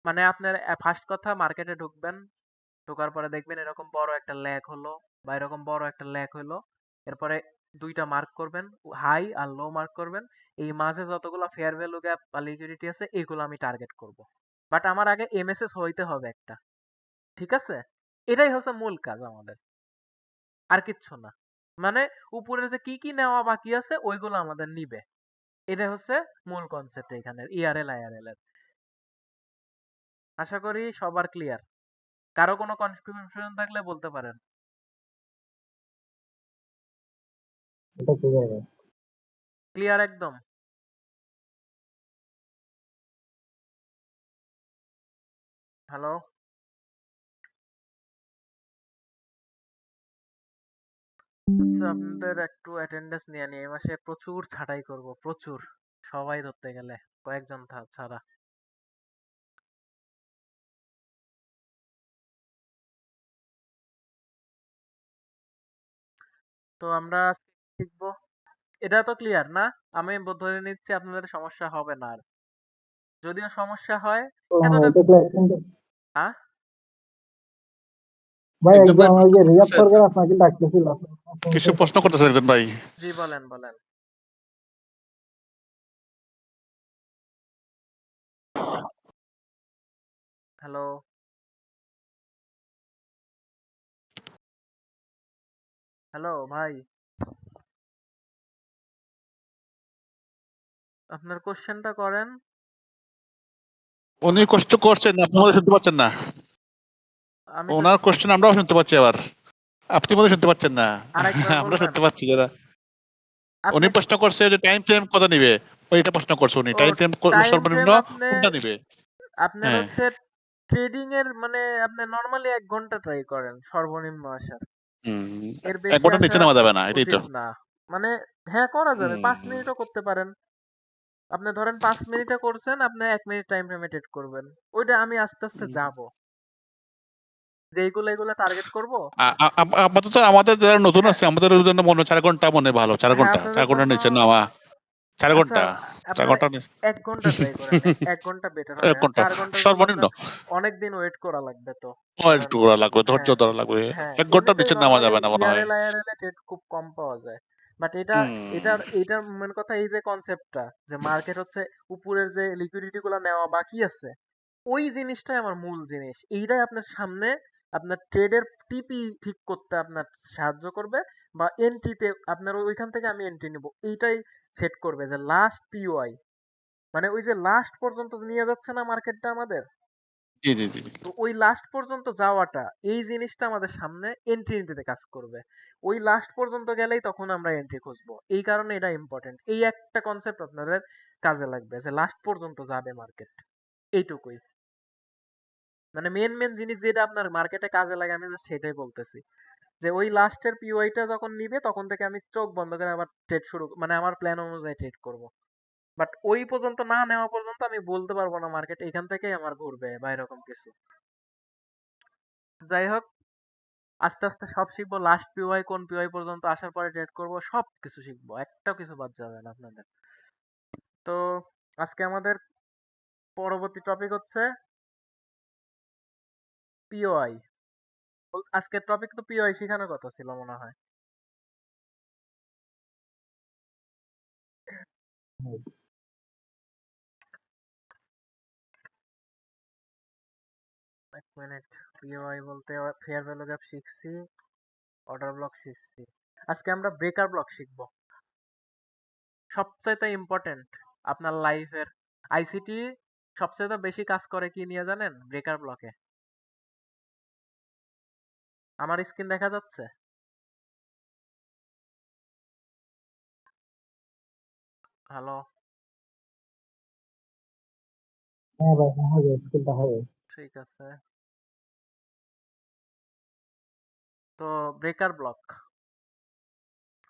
মানে আপনার ফার্স্ট কথা, মার্কেটে ঢুকবেন, ঢোকার পরে দেখবেন এরকম বড় একটা ল্যাগ হলো বা এরকম বড় একটা ল্যাগ হলো, এরপরে দুইটা মার্ক করবেন, হাই আর লো মার্ক করবেন। এই মাঝে যতগুলো ফেয়ার ভ্যালু গ্যাপ বা লিকুইডিটি আছে এগুলো আমি টার্গেট করব। বাট আমার আগে এমএসএস হইতে হবে একটা, ঠিক আছে? এটাই হচ্ছে মূল কাজ আমাদের, আর কিচ্ছু না। মানে উপরে যে কি কি নেওয়া বাকি আছে ওইগুলো আমাদের নিবে, এটা হচ্ছে মূল কনসেপ্ট এখানে ইআরএল আইআরএল এর। আশা করি সবার ক্লিয়ার। কারো কোনো কনফিউশন থাকলে বলতে পারেন। এটা ঠিক আছে। ক্লিয়ার একদম? হ্যালো? আচ্ছা, আপনাদের একটু অ্যাটেন্ডেন্স নিয়ে নিই, এই মাসে প্রচুর ছাঁটাই করব, প্রচুর, সবাই ধরতে গেলে, কয়েকজন ছাড়া। তো আমরা আজকে কি শিখবো, এটা তো ক্লিয়ার না? আমি ধরে নিচ্ছি আপনাদের সমস্যা হবে না আর, যদিও সমস্যা হয় তো এতটা। এটা ক্লাস কিন্তু আহ ভাই একজন ভাই একদম ওই প্রশ্ন যে রিয়াদ করতেছেন, সরকার আপনাকে ডাকতেছিল। কিছু প্রশ্ন করতেছে একজন ভাই। জি বলেন বলেন। হ্যালো? হ্যালো ভাই, আপনার কোশ্চেনটা করেন। উনি কষ্ট করছেন, আপনি মনে হয় শুনতে পাচ্ছেন না। আমি তো ওনার কোশ্চেন আমরাও শুনতে পাচ্ছি, আবার আপনি মনে হয় শুনতে পাচ্ছেন না। আরেকবার আমরা বলবেন। শুনতে পাচ্ছি যারা। উনি আপনি প্রশ্ন করছে যে টাইম ফ্রেম কত নিবে, ওইটা প্রশ্ন করছে উনি, ও টাইম ফ্রেম টাইম সর্বনিম্ন ফ্রেম আপনি, কোনটা নিবে। আপনার হ্যাঁ। হচ্ছে ট্রেডিং এর মানে আপনি নরমালি 1 ঘন্টা ট্রাই করেন সর্বনিম্ন আসার, হুম। এর এক বেশি ঘন্টার আসা নিচে নেওয়া যাবে না, এটাই তো। উচিত না। মানে হ্যাঁ করা যাবে, হুম। 5 মিনিটও করতে পারেন। আপনি ধরেন 5 মিনিটে করছেন, আপনি 1 মিনিট টাইম ফ্রেমে ট্রেড করবেন। ওইটা আমি আস্তে আস্তে যাব, যে এইগুলো এগুলো টার্গেট করব। আপাতত আমাদের যারা নতুন হ্যাঁ আছে আমাদের জন্য মনে হয় 4 ঘন্টা মনে হয় ভালো, চার হ্যাঁ ঘন্টা চার আপনাদের ঘন্টার জন্য। নিচে নেওয়া। চার আচ্ছা, ঘন্টা চার আপনারা ঘন্টা 1 ঘন্টা ট্রাই করেন, 1 ঘন্টা বেটার হবে। এক আর ঘন্টা 4 ঘন্টার জন্য সর্বনিম্ন। আপনার অনেক দিন ওয়েট করা লাগবে তো। কারণ একটু করা লাগবে, ধৈর্য হ্যাঁ, ধরা লাগবে। হ্যাঁ 1 ঘন্টার এমনিতেই নিচে নেওয়া নরমালি যাবে না মনে হয়। ইআরএল আইআরএল এ ট্রেড খুব কম পাওয়া যায়। বাট এটা হুম। এটার মেন কথা এই যে কনসেপ্টটা, যে মার্কেট হচ্ছে উপরের যে লিকুইডিটি গুলো নেওয়া বাকি আছে, ওই জিনিসটাই আমার মূল জিনিস। এইটাই আপনার সামনে আপনার ট্রেডের টিপি ঠিক করতে আপনার সাহায্য করবে, বা এন্ট্রিতে আপনার ওইখান থেকে আমি এন্ট্রি নিব, এইটাই সেট করবে যে লাস্ট পিওআই, মানে ওই যে লাস্ট পর্যন্ত নিয়ে যাচ্ছে না মার্কেটটা আমাদের, জি জি জি জি। তো ওই লাস্ট পর্যন্ত যাওয়াটা, এই জিনিসটা আমাদের সামনে এন্ট্রি নিতে কাজ করবে। ওই লাস্ট পর্যন্ত গেলেই তখন আমরা এন্ট্রি খুঁজবো, এই কারণে এটা ইম্পর্টেন্ট। এই একটা কনসেপ্ট আপনাদের কাজে লাগবে, যে লাস্ট পর্যন্ত যাবে মার্কেট, এইটুকুই। মানে মেন মেন জিনিস যেটা আপনার মার্কেটে কাজে লাগে আমি just সেটাই বলতেছি, যে ওই লাস্টের পিওআইটা যখন নিবে তখন থেকে আমি চোখ বন্ধ করে আবার ট্রেড শুরু, মানে আমার প্ল্যান অনুযায়ী ট্রেড করব। বাট ওই পর্যন্ত না নেওয়া পর্যন্ত আমি বলতে পারবো না মার্কেট এখান থেকেই আমার ঘুরবে বা এরকম কিছু। যাই হোক, আস্তে আস্তে সব শিখবো, লাস্ট পিওআই কোন পিওআই পর্যন্ত আসার পরে ট্রেড করব, সব কিছু শিখবো, একটাও কিছু বাদ যাবে না আপনাদের। তো আজকে আমাদের পরবর্তী টপিক হচ্ছে পিওআই। আজকের টপিক তো পিওআই শেখানোর কথা ছিল মনে হয়। এক মিনিট। পিওআই বলতে ফেয়ার ভ্যালু গ্যাপ শিখছি, অর্ডার ব্লক শিখছি। আজকে আমরা ব্রেকার ব্লক শিখবো। সবচাইতে ইম্পর্টেন্ট আপনার লাইফের আইসিটি সবচেয়ে বেশি কাজ করে কি নিয়ে জানেন? ব্রেকার ব্লকে। আমার স্ক্রিন দেখা যাচ্ছে? হ্যালো, হ্যাঁ ভাই, হ্যাঁ হবে, স্কিলটা হবে। ঠিক আছে। তো ব্রেকার ব্লক।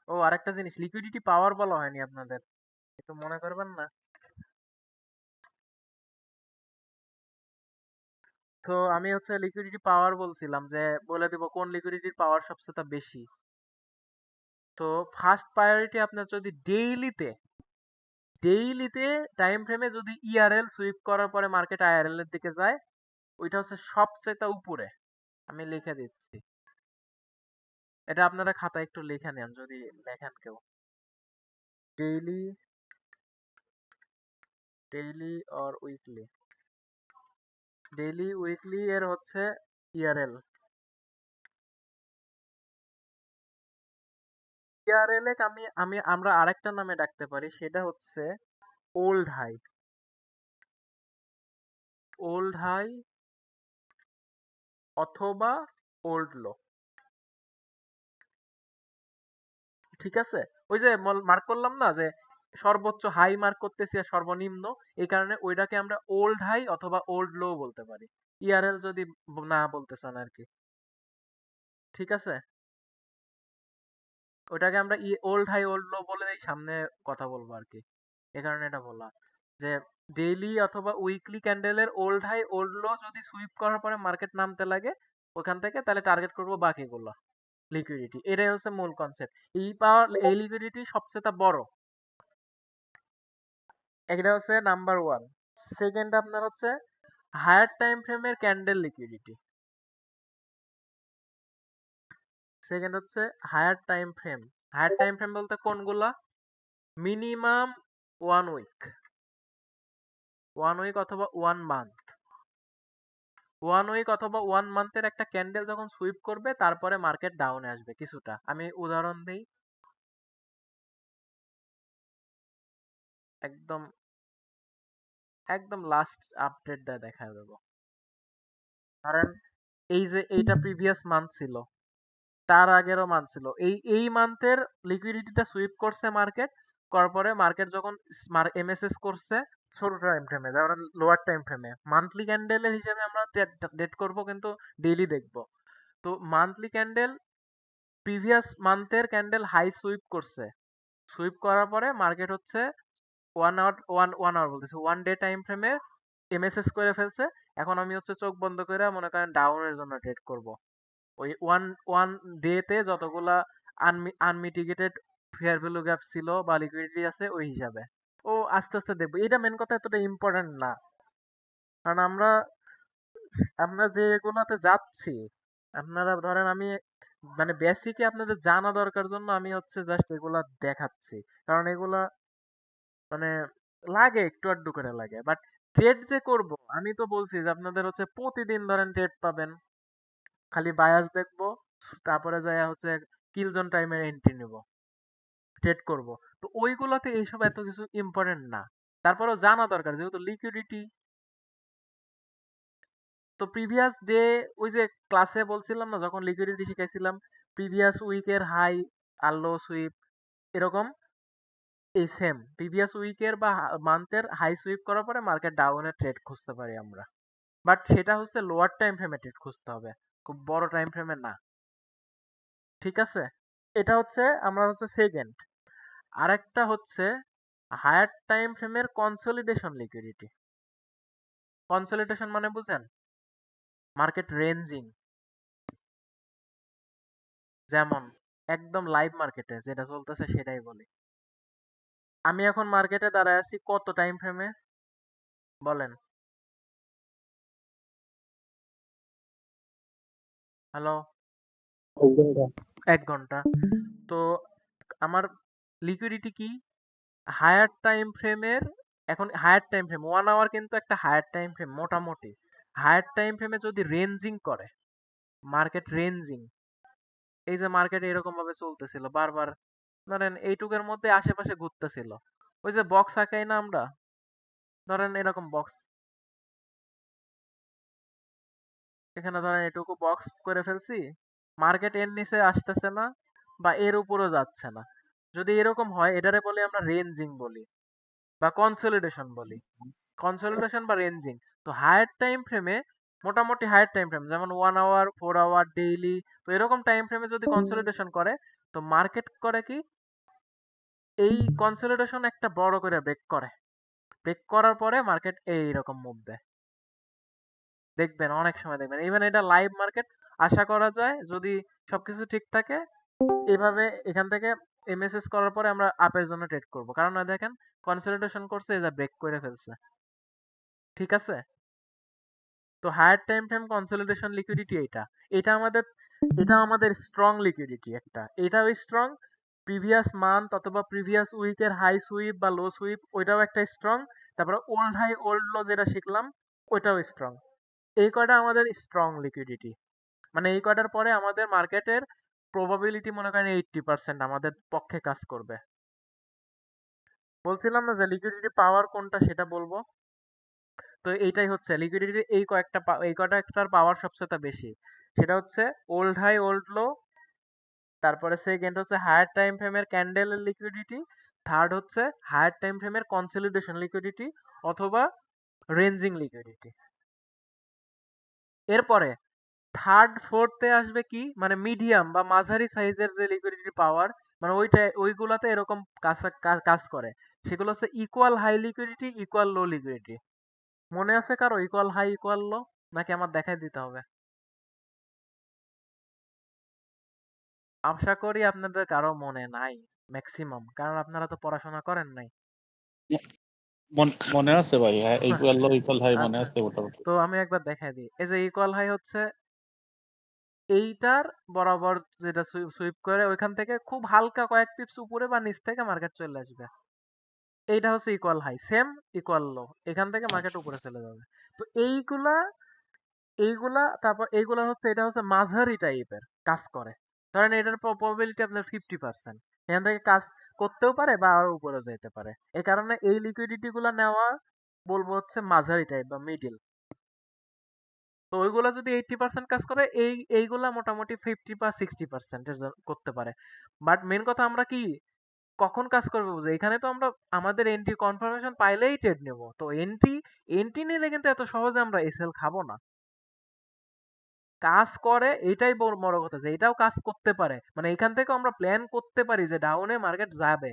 ও আরেকটা জিনিস, লিকুইডিটি পাওয়ার বলা হয়নি আপনাদের, একটু মনে করবেন না? তো আমি হচ্ছে লিকুইডিটি পাওয়ার বলছিলাম, যে বলে দিব কোন লিকুইডিটির পাওয়ার সবচেয়ে বেশি। তো ফার্স্ট প্রায়োরিটি আপনার যদি ডেইলিতে টাইম ফ্রেমে যদি ইআরএল সুইপ করার পরে মার্কেট আইআরএল এর দিকে যায়, ওইটা হচ্ছে সবচেয়ে উপরে। আমি লিখে দিচ্ছি, এটা আপনারা খাতায় একটু লিখে নেন যদি লেখেন কেউ। Daily daily or weekly, daily weekly এর হচ্ছে ইআরএল। ইআরএল এ আমরা আরেকটা নামে ডাকতে পারি, সেটা হচ্ছে ওল্ড হাই। ওল্ড হাই অথবা ওল্ড লো, ঠিক আছে? ওই যে মার্ক করলাম না যে সর্বোচ্চ হাই মার্ক করতেছি আর সর্বনিম্ন, এই কারণে ওইটাকে আমরা ওল্ড হাই অথবা ওল্ড লো বলতে পারি, ইআরএল যদি না বলতে চান আর কি। ঠিক আছে, ওইটাকে আমরা ওল্ড হাই ওল্ড লো বলে এই সামনে কথা বলবো আর কি, এই কারণে এটা বলা যে ডেইলি অথবা উইকলি ক্যান্ডেলের ওল্ড হাই ওল্ড লো যদি সুইপ করার পরে মার্কেট নামতে লাগে ওখান থেকে, তাহলে টার্গেট করবো বাকিগুলো লিকুইডিটি। এটাই হচ্ছে মূল কনসেপ্ট। এই লিকুইডিটি সবচেয়ে বড়, এটা হচ্ছে নাম্বার ওয়ান। সেকেন্ড আপনার হচ্ছে হায়ার টাইম ফ্রেমের ক্যান্ডেল লিকুইডিটি। সেকেন্ড হচ্ছে higher time frame. Higher time frame বলতে কোনগুলা? মিনিমাম 1 উইক, 1 উইক অথবা 1 মান্থ। 1 উইক অথবা 1 মান্থের একটা ক্যান্ডেল যখন সুইপ করবে তারপরে মার্কেট ডাউনে আসবে কিছুটা। আমি উদাহরণ দিই, একদম একদম লাস্ট আপডেট দেখা দেবো। কারণ এই যে এইটা প্রিভিয়াস মান্থ ছিল, তার আগেরও মান্থ ছিল, এই মান্থের লিকুইডিটিটা সুইপ করছে মার্কেট, করার পরে মার্কেট যখন এমএসএস করছে ছোট টাইম ফ্রেমে, যেমন লোয়ার টাইম ফ্রেমে মান্থলি ক্যান্ডেলের হিসেবে আমরা ডেট করব, কিন্তু ডেইলি দেখব। তো মান্থলি ক্যান্ডেল প্রিভিয়াস মান্থের ক্যান্ডেল হাই সুইপ করছে, সুইপ করার পরে মার্কেট হচ্ছে 1 আওয়ার বলতেছে 1 ডে টাইম ফ্রেমে এমএসএস করে ফেলছে। এখন আমি হচ্ছে চোখ বন্ধ করে মনে করেন ডাউনের জন্য ট্রেড করব, ওই ওয়ান ওয়ান ডেতে যতগুলা আনমিটিগেটেড ফেয়ার ভ্যালু গ্যাপ ছিল বা লিকুইডিটি আছে ওই হিসাবে। ও আস্তে আস্তে দেখবো, এটা মেন কথা এতটা ইম্পর্টেন্ট না, কারণ আমরা আমরা যেগুলাতে যাচ্ছি, আপনারা ধরেন আমি মানে বেসিকে আপনাদের জানা দরকার জন্য আমি হচ্ছে জাস্ট এগুলা দেখাচ্ছি, কারণ এগুলা মানে লাগে একটু আধটু করে লাগে, বাট ট্রেড যে করব আমি তো বলছি যে আপনাদের হচ্ছে প্রতিদিন ধরেন ট্রেড পাবেন, খালি বায়াস দেখবো, তারপরে যায় হচ্ছে কিল জোন টাইমের এন্ট্রি নিব, ট্রেড করব। তো ওইগুলোতে এইসব এত কিছু ইম্পর্টেন্ট না, তারপরেও জানা দরকার যেহেতু লিকুইডিটি। তো প্রিভিয়াস ডে, ওই যে ক্লাসে বলছিলাম না যখন লিকুইডিটি শিখাইছিলাম, প্রিভিয়াস উইকের হাই আর লো সুইপ, এরকম এই সেম প্রিভিয়াস উইকের বা মান্থের হাই সুইপ করার পরে মার্কেট ডাউনের ট্রেড খুঁজতে পারি আমরা, বাট সেটা হচ্ছে লোয়ার টাইম ফ্রেমে ট্রেড খুঁজতে হবে, খুব বড় টাইম ফ্রেমে না। ঠিক আছে, এটা হচ্ছে আমরা হচ্ছে সেকেন্ড। আরেকটা হচ্ছে হায়ার টাইম ফ্রেমের কনসলিডেশন লিকুইডিটি। কনসলিডেশন মানে বুঝেন? মার্কেট রেঞ্জিং, যেমন একদম লাইভ মার্কেটে যেটা চলতেছে সেটাই বলি। আমি এখন মার্কেটে দাঁড়ায় আছি কত টাইম ফ্রেমে বলেন? হ্যালো, 1 ঘন্টা। 1 ঘন্টা। তো আমার লিকুইডিটি কি? হায়ার টাইম ফ্রেমের, এখন হায়ার টাইম ফ্রেম 1 আওয়ার কিন্তু একটা হায়ার টাইম ফ্রেম মোটামুটি। হায়ার টাইম ফ্রেমে যদি রেঞ্জিং করে, মার্কেট রেঞ্জিং, এই যে মার্কেট এরকম ভাবে চলতেছিল বারবার, ধরেন এইটুকের মধ্যে আশেপাশে ঘুরতেছিল, ওই যে বক্স আঁকাই না আমরা, ধরেন এরকম বক্স, এখানে ধরেন এটুকু বক্স করে ফেলছি, মার্কেট এর নিচে আসতেছে না বা এর উপরও যাচ্ছে না। যদি এরকম হয় এটারে বলি আমরা রেঞ্জিং বলি বা কনসলিডেশন বলি, কনসলিডেশন বা রেঞ্জিং। তো হায়ার টাইম ফ্রেমে, মোটামুটি হায়ার টাইম ফ্রেম যেমন 1 আওয়ার, 4 আওয়ার, ডেইলি, তো এরকম টাইম ফ্রেমে যদি কনসলিডেশন করে, তো মার্কেট করে কি, এই কনসলিডেশন একটা বড় করে ব্রেক করে, ব্রেক করার পরে মার্কেট এইরকম মুভ দেয়। দেখবেন অনেক সময় দেখবেন, ইভেন এটা লাইভ মার্কেট, আশা করা যায় যদি সবকিছু ঠিক থাকে এভাবে এখান থেকে এমএসএস করার পরে আমরা আপের জন্য ট্রেড করব, কারণ দেখেন কনসলিডেশন করছে, এটা ব্রেক করে ফেলছে। ঠিক আছে, তো higher time frame consolidation liquidity এটা, এটা আমাদের, এটা আমাদের স্ট্রং লিকুইডিটি একটা, এটাও স্ট্রং, প্রিভিয়াস মান্থ অথবা প্রিভিয়াস উইকের হাই সুইপ বা লো সুইপ ওইটাও একটা স্ট্রং, তারপরে ওল্ড হাই ওল্ড লো যেটা শিখলাম ওইটাও স্ট্রং। এই কয়টা আমাদের স্ট্রং লিকুইডিটি, মানে এই কয়টার পরে আমাদের মার্কেটের প্রবাবিলিটি মনে করেন 80% আমাদের পক্ষে কাজ করবে। বলছিলাম না যে লিকুইডিটি পাওয়ার কোনটা সেটা বলবো, তো এইটাই হচ্ছে লিকুইডিটির এই কয়েকটা এই কয়টা একটার পাওয়ার সবচেয়ে বেশি, সেটা হচ্ছে ওল্ড হাই ওল্ড লো, তারপরে সেকেন্ড হচ্ছে হায়ার টাইম ফ্রেমের ক্যান্ডেলের লিকুইডিটি, থার্ড হচ্ছে হায়ার টাইম ফ্রেমের কনসলিডেশন লিকুইডিটি অথবা রেঞ্জিং লিকুইডিটি। এরপরে থার্ড ফোর্থে আসবে কি, মানে মিডিয়াম বা মাঝারি সাইজের যে লিকুইডিটি পাওয়ার, মানে ওইটা ওইগুলাতে এরকম কাজ করে, সেগুলো হচ্ছে ইকুয়াল হাই লিকুইডিটি, ইকুয়াল লো লিকুইডিটি। মনে আছে কারো ইকুয়াল হাই ইকুয়াল লো, নাকি আমার দেখাই দিতে হবে? আশা করি আপনাদের কারো মনে নাই, ম্যাক্সিমাম, কারণ আপনারা তো পড়াশোনা করেন নাই। মনে আছে ভাই, হ্যাঁ, ইকুয়াল লো ইকুয়াল হাই মনে আচ্ছা, আছে মোটামুটি। তো আমি একবার দেখাই দিই। এই যে ইকুয়াল হাই হচ্ছে এইটার বরাবর যেটা সুইপ করে ওইখান থেকে খুব হালকা কয়েক পিপস উপরে বা নিচ থেকে মার্কেট চলে আসবে, এইটা হচ্ছে ইকুয়াল হাই, সেম ইকুয়াল লো, এখান থেকে মার্কেট উপরে চলে যাবে। তো এইগুলা, এইগুলা তারপর এইগুলা হচ্ছে, এটা হচ্ছে মাঝারি টাইপের কাজ করে, ধরেন এটার প্রবাবিলিটি আপনার 50%, এখান থেকে কাজ করতেও পারে বা আরো উপরে যেতে পারে। এই কারণে এই লিকুইডিটি গুলা নেওয়া বলবো হচ্ছে মাঝারি টাইপ বা মিডিল। তো ওইগুলা যদি 80% কাজ করে, এইগুলা মোটামুটি 50 বা 60% করতে পারে। বাট মেন কথা আমরা কি কখন কাজ করবে বুঝে, এখানে তো আমরা আমাদের এন্ট্রি কনফার্মেশন পাইলেই ট্রেড নেব, তো এন্ট্রি এন্ট্রি নিলে কিন্তু এত সহজে আমরা এসএল খাবো না। কাজ করে এটাই বড় কথা, যে এটাও কাজ করতে পারে, মানে এখান থেকে আমরা প্ল্যান করতে পারি যে ডাউনে মার্কেট যাবে,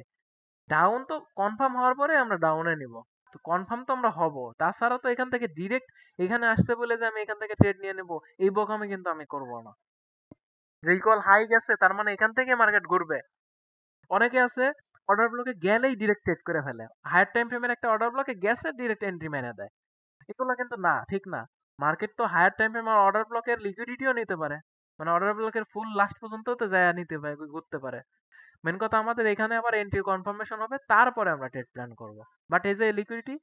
ডাউন তো কনফার্ম হওয়ার পরে আমরা ডাউনে নিব, তো কনফার্ম তো আমরা হব, তাছাড়া তো এখান থেকে ডিরেক্ট এখানে আসছে বলে যে আমি এখান থেকে ট্রেড নিয়ে নেব, এই বোকামি কিন্তু আমি করব না। যে ইকুয়াল হাই গেছে তার মানে এখান থেকে মার্কেট ঘুরবে। অনেকে আছে অর্ডার ব্লকে গেলেই ডিরেক্ট ট্রেড করে ফেলে, হায়ার টাইম ফ্রেমের একটা অর্ডার ব্লকে গেছে ডিরেক্ট এন্ট্রি মেরে দেয়, এগুলো কিন্তু না, ঠিক না। মার্কেট তো হায়ার টাইম ফ্রেম আর অর্ডার ব্লকের লিকুইডিটিও নিতে পারে, মানে অর্ডার ব্লকের ফুল লাস্ট পর্যন্ত তো যায় নিতে পারে, ঘুরতে পারে। মেন কথা আমাদের এখানে আবার এন্ট্রি কনফার্মেশন হবে, তারপরে আমরা ট্রেড প্ল্যান করব। বাট এই যে লিকুইডিটি,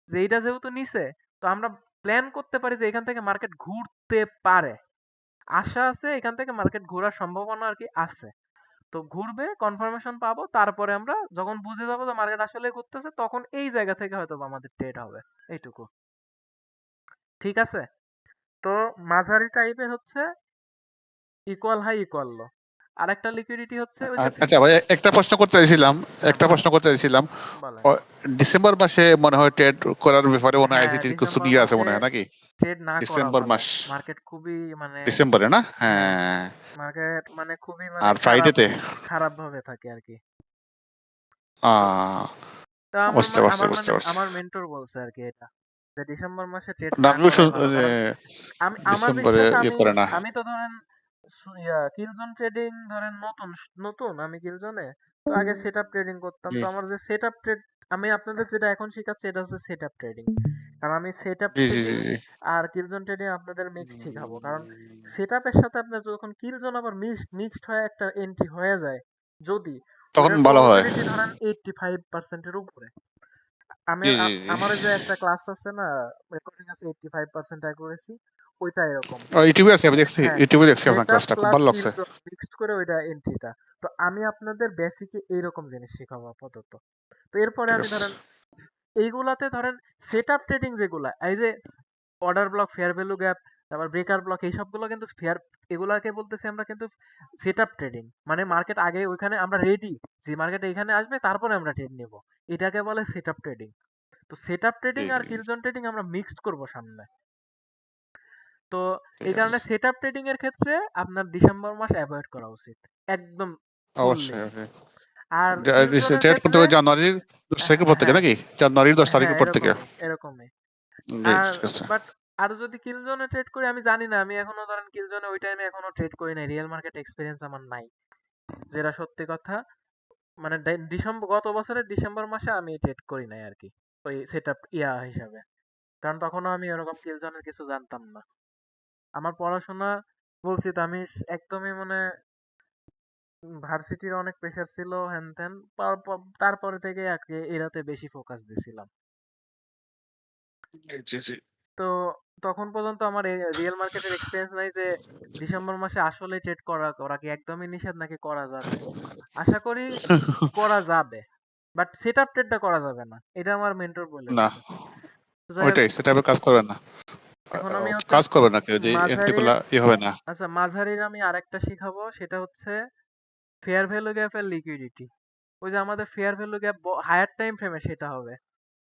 যে এইটা যেহেতু নিছে, তো আমরা প্ল্যান করতে পারি যে এখান থেকে মার্কেট ঘুরতে পারে, আশা আছে এখান থেকে মার্কেট ঘোরার সম্ভাবনা আর কি আছে। তো ঘুরবে, কনফার্মেশন পাবো, তারপরে আমরা যখন বুঝে যাবো যে মার্কেট আসলে ঘুরতেছে, তখন এই জায়গা থেকে হয়তো আমাদের ট্রেড হবে। এইটুকু ঠিক আছে। তো মাঝারি টাইপের হচ্ছে ইকুয়াল হাই ইকুয়াল লো, আর একটা লিকুইডিটি হচ্ছে ওই যে আচ্ছা ভাই, একটা প্রশ্ন করতে চাইছিলাম, বলেন বলেন। ডিসেম্বর মাসে মনে হয় ট্রেড করার ব্যাপারে মনে হয় হ্যাঁ, আইসিটির কিছু ডিসেম্বর নিয়ে আছে মাসে মনে হয় নাকি? ট্রেড না করা ডিসেম্বর ভালো, মাস, মার্কেট খুবই মানে, ডিসেম্বরে না? হ্যাঁ, হ্যাঁ। মার্কেট মানে খুবই মানে আর খারাপ, ফ্রাইডেতে? খারাপ ভাবে থাকে আর কি। আহ তো বুঝতে পারছি আমার বুঝতে মানে পারছি। আমার মেন্টর বলছে আর কি এটা, যে ডিসেম্বর মাসে ট্রেড না, না আমিও করাই ভালো, কারণ যে আমি, আমার ডিসেম্বরে বিশ্বাস, ইয়ে আমি করে না। আমি তো ধরেন কিলজোন ট্রেডিং ধরেন নতুন নতুন আমি কিলজোনে, তো আগে সেটআপ ট্রেডিং করতাম, জি তো আমার যে সেটআপ ট্রেড, আমি আপনাদের যেটা এখন শেখাচ্ছি এটা হচ্ছে সেটআপ ট্রেডিং, কারণ আমি সেটআপ জি জি ট্রেডিং জি আর কিলজোন ট্রেডিং আপনাদের মিক্স শিখাবো, কারণ সেটআপের সাথে আপনার যখন কিলজোন আবার মিক্সড হয়ে একটা এন্ট্রি হয়ে যায়, যদি তখন ওইটার ভালো হয়। প্রবাবিলিটি ধরেন 85% এর উপরে। আমি জি, জি, জি। আমার ওই যে একটা ক্লাস আছে না, রেকর্ডিং আছে 85% অ্যাকুরেসি, ওইটা এরকম। ইউটিউবে আছে, আমি দেখছি, হ্যাঁ, ইউটিউবে দেখছি আপনার সেটআপ ক্লাসটা, খুব প্লাস ভালো লাগছে। কিল মিক্সড করে ওইটা এন্ট্রিটা। তো আমি আপনাদের বেসিকে এইরকম জিনিস শিখাবো আপাতত। তো এরপরে ঠিক আমি আছে। ধরেন এইগুলাতে ধরেন সেটআপ ট্রেডিং যেগুলা, এই যে order block, fair value gap, তারপর ব্রেকার ব্লক, এই সবগুলো কিন্তু ফেয়ার, এগুলাকে বলতেছি আমরা কিন্তু সেটআপ ট্রেডিং। মানে মার্কেট আগে ওইখানে আমরা রেডি, যে মার্কেট এখানে আসবে তারপরে আমরা ট্রেড নেব, এটাকে বলে সেটআপ ট্রেডিং। তো সেটআপ ট্রেডিং জি, আর জি, কিলজোন ট্রেডিং আমরা মিক্সড করব সামনে। তো ঠিক এই আছে। কারণে সেটআপ ট্রেডিং এর ক্ষেত্রে আপনার ডিসেম্বর মাস অ্যাভয়েড করা উচিত একদম ফুললি। অবশ্যই, অবশ্যই। আর কিলজোনের ট্রেড করতে ক্ষেত্রে হবে জানুয়ারির 10 তারিখের পর থেকে হ্যাঁ, নাকি? জানুয়ারির 10 হ্যাঁ তারিখের পর থেকে। এরকমই এরকমই। জি, আর ঠিক আছে। বাট আর যদি কিলজোনে ট্রেড করি, আমি জানি না, আমি এখনো ধরেন কিলজোনে ওই টাইমে এখনো ট্রেড করি নাই, রিয়েল মার্কেট এক্সপিরিয়েন্স আমার নাই, যেটা সত্যি কথা। মানে ডিসেম্বর, গত বছরের ডিসেম্বর মাসে আমি ট্রেড করি নাই আর কি, ওই সেটআপ হিসাবে। কারণ তখনও আমি এরকম কিলজনের কিছু জানতাম না। আমার পড়াশোনা, বলছি তো আমি একদমই মানে ভার্সিটির অনেক প্রেশার ছিল, হ্যান ত্যান, তারপরে থেকে আর কি এরাতে বেশি ফোকাস দিছিলাম। জি, জি, জি। তো তখন পর্যন্ত আমার রিয়েল মার্কেটের এক্সপিরিয়েন্স নাই যে ডিসেম্বর মাসে আসলে ট্রেড করা করা কি একদমই নিষেধ নাকি করা যাবে। আশা করি করা যাবে, বাট সেটআপ ট্রেডটা করা যাবে না, এটা আমার মেন্টর বলে না, দিছে। তো যাই হোক, ওইটাই, সেটা কাজ করবে না। এখন আমি হচ্ছে কাজ করবে না কেউ, যে এন্ট্রি মাঝারির, গুলা হবে না। আচ্ছা মাঝারির আমি আরেকটা শিখাবো, সেটা হচ্ছে ফেয়ার ভ্যালু গ্যাপ এর লিকুইডিটি। ওই যে আমাদের fair value gap higher time ফ্রেমে সেটা হবে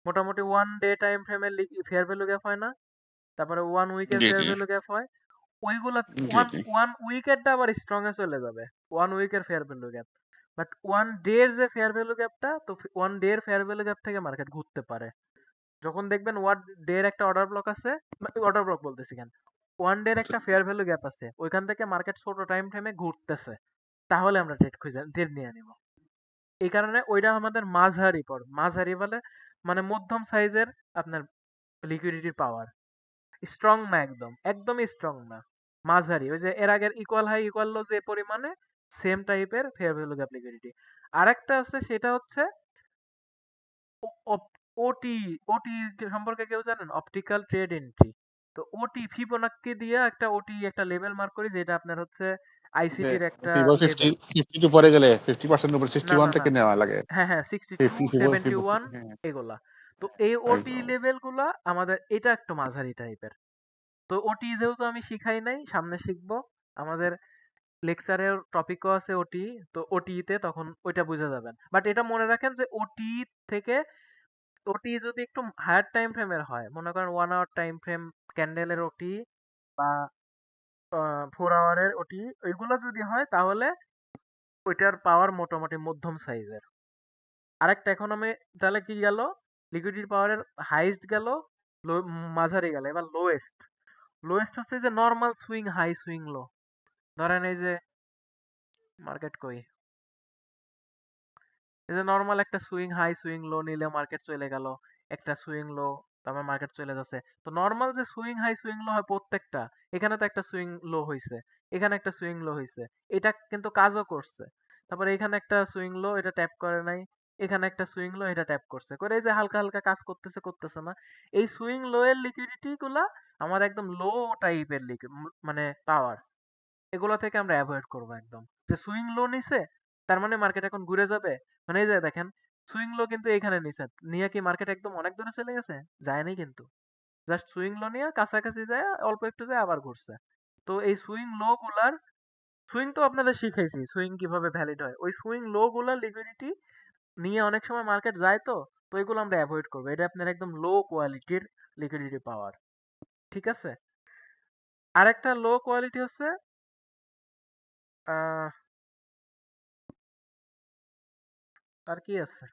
মোটামুটি 1 ডে টাইম ফ্রেমের ফেয়ার ভ্যালু গ্যাপ হয় না, তারপরে 1 উইকের জি, ফেয়ার জি, ভ্যালু গ্যাপ হয়। ওইগুলা জি, ওয়ান জি, ওয়ান উইকেটটা আবার স্ট্রং এ চলে যাবে, 1 উইকের fair value gap. But 1 day যে ফেয়ার ভ্যালু গ্যাপটা, তো 1 ডে এর ফেয়ার ভ্যালু গ্যাপ থেকে মার্কেট ঘুরতে পারে। যখন দেখবেন 1 ডে এর একটা অর্ডার ব্লক আছে, অর্ডার ব্লক বলতেছি কেন, 1 ডে এর একটা ফেয়ার ভ্যালু গ্যাপ আছে, ওইখান থেকে মার্কেট ছোট টাইম ফ্রেমে ঘুরতেছে, তাহলে আমরা ট্রেড নিয়ে নিব। এই কারণে ওইটা আমাদের মাঝারি মাঝারি বলে, মানে মধ্যম সাইজের আপনার লিকুইডিটি পাওয়ার, স্ট্রং না, একদমই স্ট্রং না, মাঝারি। ওই যে এর আগের ইকুয়াল হাই ইকুয়াল লো যে পরিমাণে, সেম টাইপের ফেয়ার ভ্যালু গ্যাপ লিকুইডিটি। আরেকটা আছে, সেটা হচ্ছে ওটি। ওটি সম্পর্কে কেউ জানেন? Optical trade entry. তো ওটি ফিবোনাক্কি দিয়ে একটা ওটি একটা লেভেল মার্ক করি, যেটা আপনার হচ্ছে আইসিটির একটা ফিবো 50, লেভেল। 52 পরে গেলে 50% উপর না 61 না না, থেকে নেওয়া লাগে। হ্যাঁ হ্যাঁ, 62, 50 ফিবো, 71 হ্যাঁ, এগুলা। তো এই ওটি লেভেল গুলা আমাদের, এটা একটু মাঝারি টাইপের। তো ওটি যেহেতু আমি শিখাই নাই, সামনে শিখবো। আমাদের লেকচারের টপিকও আছে ওটি। তো ওটিতে তখন ওইটা বুঝে যাবেন, বাট এটা মনে রাখেন যে ওটি থেকে, ওটি যদি একটু হায়ার টাইম ফ্রেমের হয়, মনে করেন 1 আওয়ার টাইম ফ্রেম ক্যান্ডেলের ওটি, বা 4 আওয়ারের ওটি, ওইগুলো যদি হয় তাহলে ওইটার পাওয়ার মোটামুটি মধ্যম সাইজের। আরেকটা এখন আমি, তাহলে কি গেল, লিকুইডিটি পাওয়ারের হাইস্ট গেল, মাঝারি গেল, এবার লোয়েস্ট। লোয়েস্ট হচ্ছে যে normal swing high swing low. ধরেন এই যে মার্কেট কই, এই যে নর্মাল একটা সুইং হাই সুইং লো নিলে মার্কেট চলে গেল, একটা সুইং লো, তারপর মার্কেট চলে যাচ্ছে। তো নর্মাল যে সুইং হাই সুইং লো হয় প্রত্যেকটা, এখানে তো একটা সুইং লো হয়েছে, এখানে একটা সুইং লো হয়েছে, এটা কিন্তু কাজও করছে। তারপরে এখানে একটা সুইং লো, এটা ট্যাপ করে নাই, এখানে একটা সুইং লো, এটা ট্যাপ করছে, করে এই যে হালকা হালকা কাজ করতেছে করতেছে না। এই সুইং লো এর লিকুইডিটি গুলা আমার একদম লো টাইপের মানে পাওয়ার, এগুলো থেকে আমরা অ্যাভয়েড করবো একদম। যে সুইং লো নিছে, তার মানে মার্কেট এখন ঘুরে যাবে। মানে এই যে দেখেন, সুইং লো কিন্তু এখানে নিছে, নিয়ে কি মার্কেট একদম অনেক দূরে চলে গেছে? যায়নি কিন্তু, জাস্ট সুইং লো নিয়ে কাছাকাছি যায়, অল্প একটু যায় আবার ঘুরছে। তো এই সুইং লো গুলার, সুইং তো আপনাদের শিখাইছি সুইং কিভাবে ভ্যালিড হয়, ওই সুইং লো গুলার লিকুইডিটি নিয়ে অনেক সময় মার্কেট যায়। তো তো এগুলো আমরা অ্যাভয়েড করবো, এটা আপনার একদম লো কোয়ালিটির লিকুইডিটি পাওয়ার। ঠিক আছে। আরেকটা লো কোয়ালিটি হচ্ছে আহ আর কি আছে,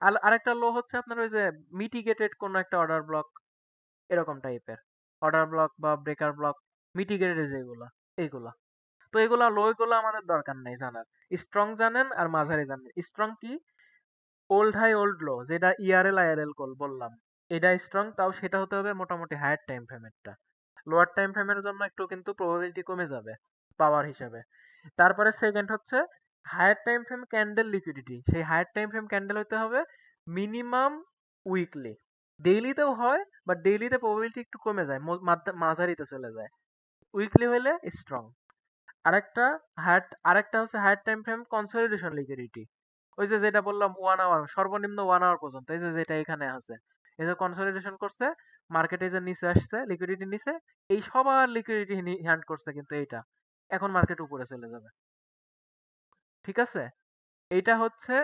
আর আরেকটা লো হচ্ছে আপনার ওই যে মিটিগেটেড কোনো একটা অর্ডার ব্লক, এরকম টাইপের অর্ডার ব্লক বা ব্রেকার ব্লক, মিটিগেটেড যেগুলা, এইগুলা। তো এগুলা লো, এগুলো আমাদের দরকার নাই জানার। স্ট্রং জানেন আর মাঝারি জানেন। স্ট্রং কি? ওল্ড হাই ওল্ড লো, যেটা ইআরএল আইআরএল কল বললাম, এটা স্ট্রং, তাও সেটা হতে হবে মোটামুটি হায়ার টাইম ফ্রেমেরটা। লোয়ার টাইম ফ্রেমের জন্য একটু কিন্তু প্রবাবিলিটি কমে যাবে পাওয়ার হিসাবে। তারপরে সেকেন্ড হচ্ছে higher time frame candle liquidity, সেই হায়ার টাইম ফ্রেম ক্যান্ডেল হতে হবে মিনিমাম উইকলি। ডেইলিতেও হয়, বাট ডেইলিতে প্রবাবিলিটি একটু কমে যায়, মাঝারিতে চলে যায়। উইকলি হলে স্ট্রং। আরেকটা হচ্ছে higher time frame consolidation liquidity. ওই যে যেটা বললাম 1 আওয়ার, সর্বনিম্ন 1 আওয়ার পর্যন্ত, এই যে যেটা এখানে আছে, এই যে কনসলিডেশন করছে, মার্কেটে যে নিচে আসছে, লিকুইডিটি নিচে, এই সবার লিকুইডিটি হ্যান্ড করছে, কিন্তু এইটা এখন মার্কেট উপরে চলে যাবে। ঠিক আছে, এইটা হচ্ছে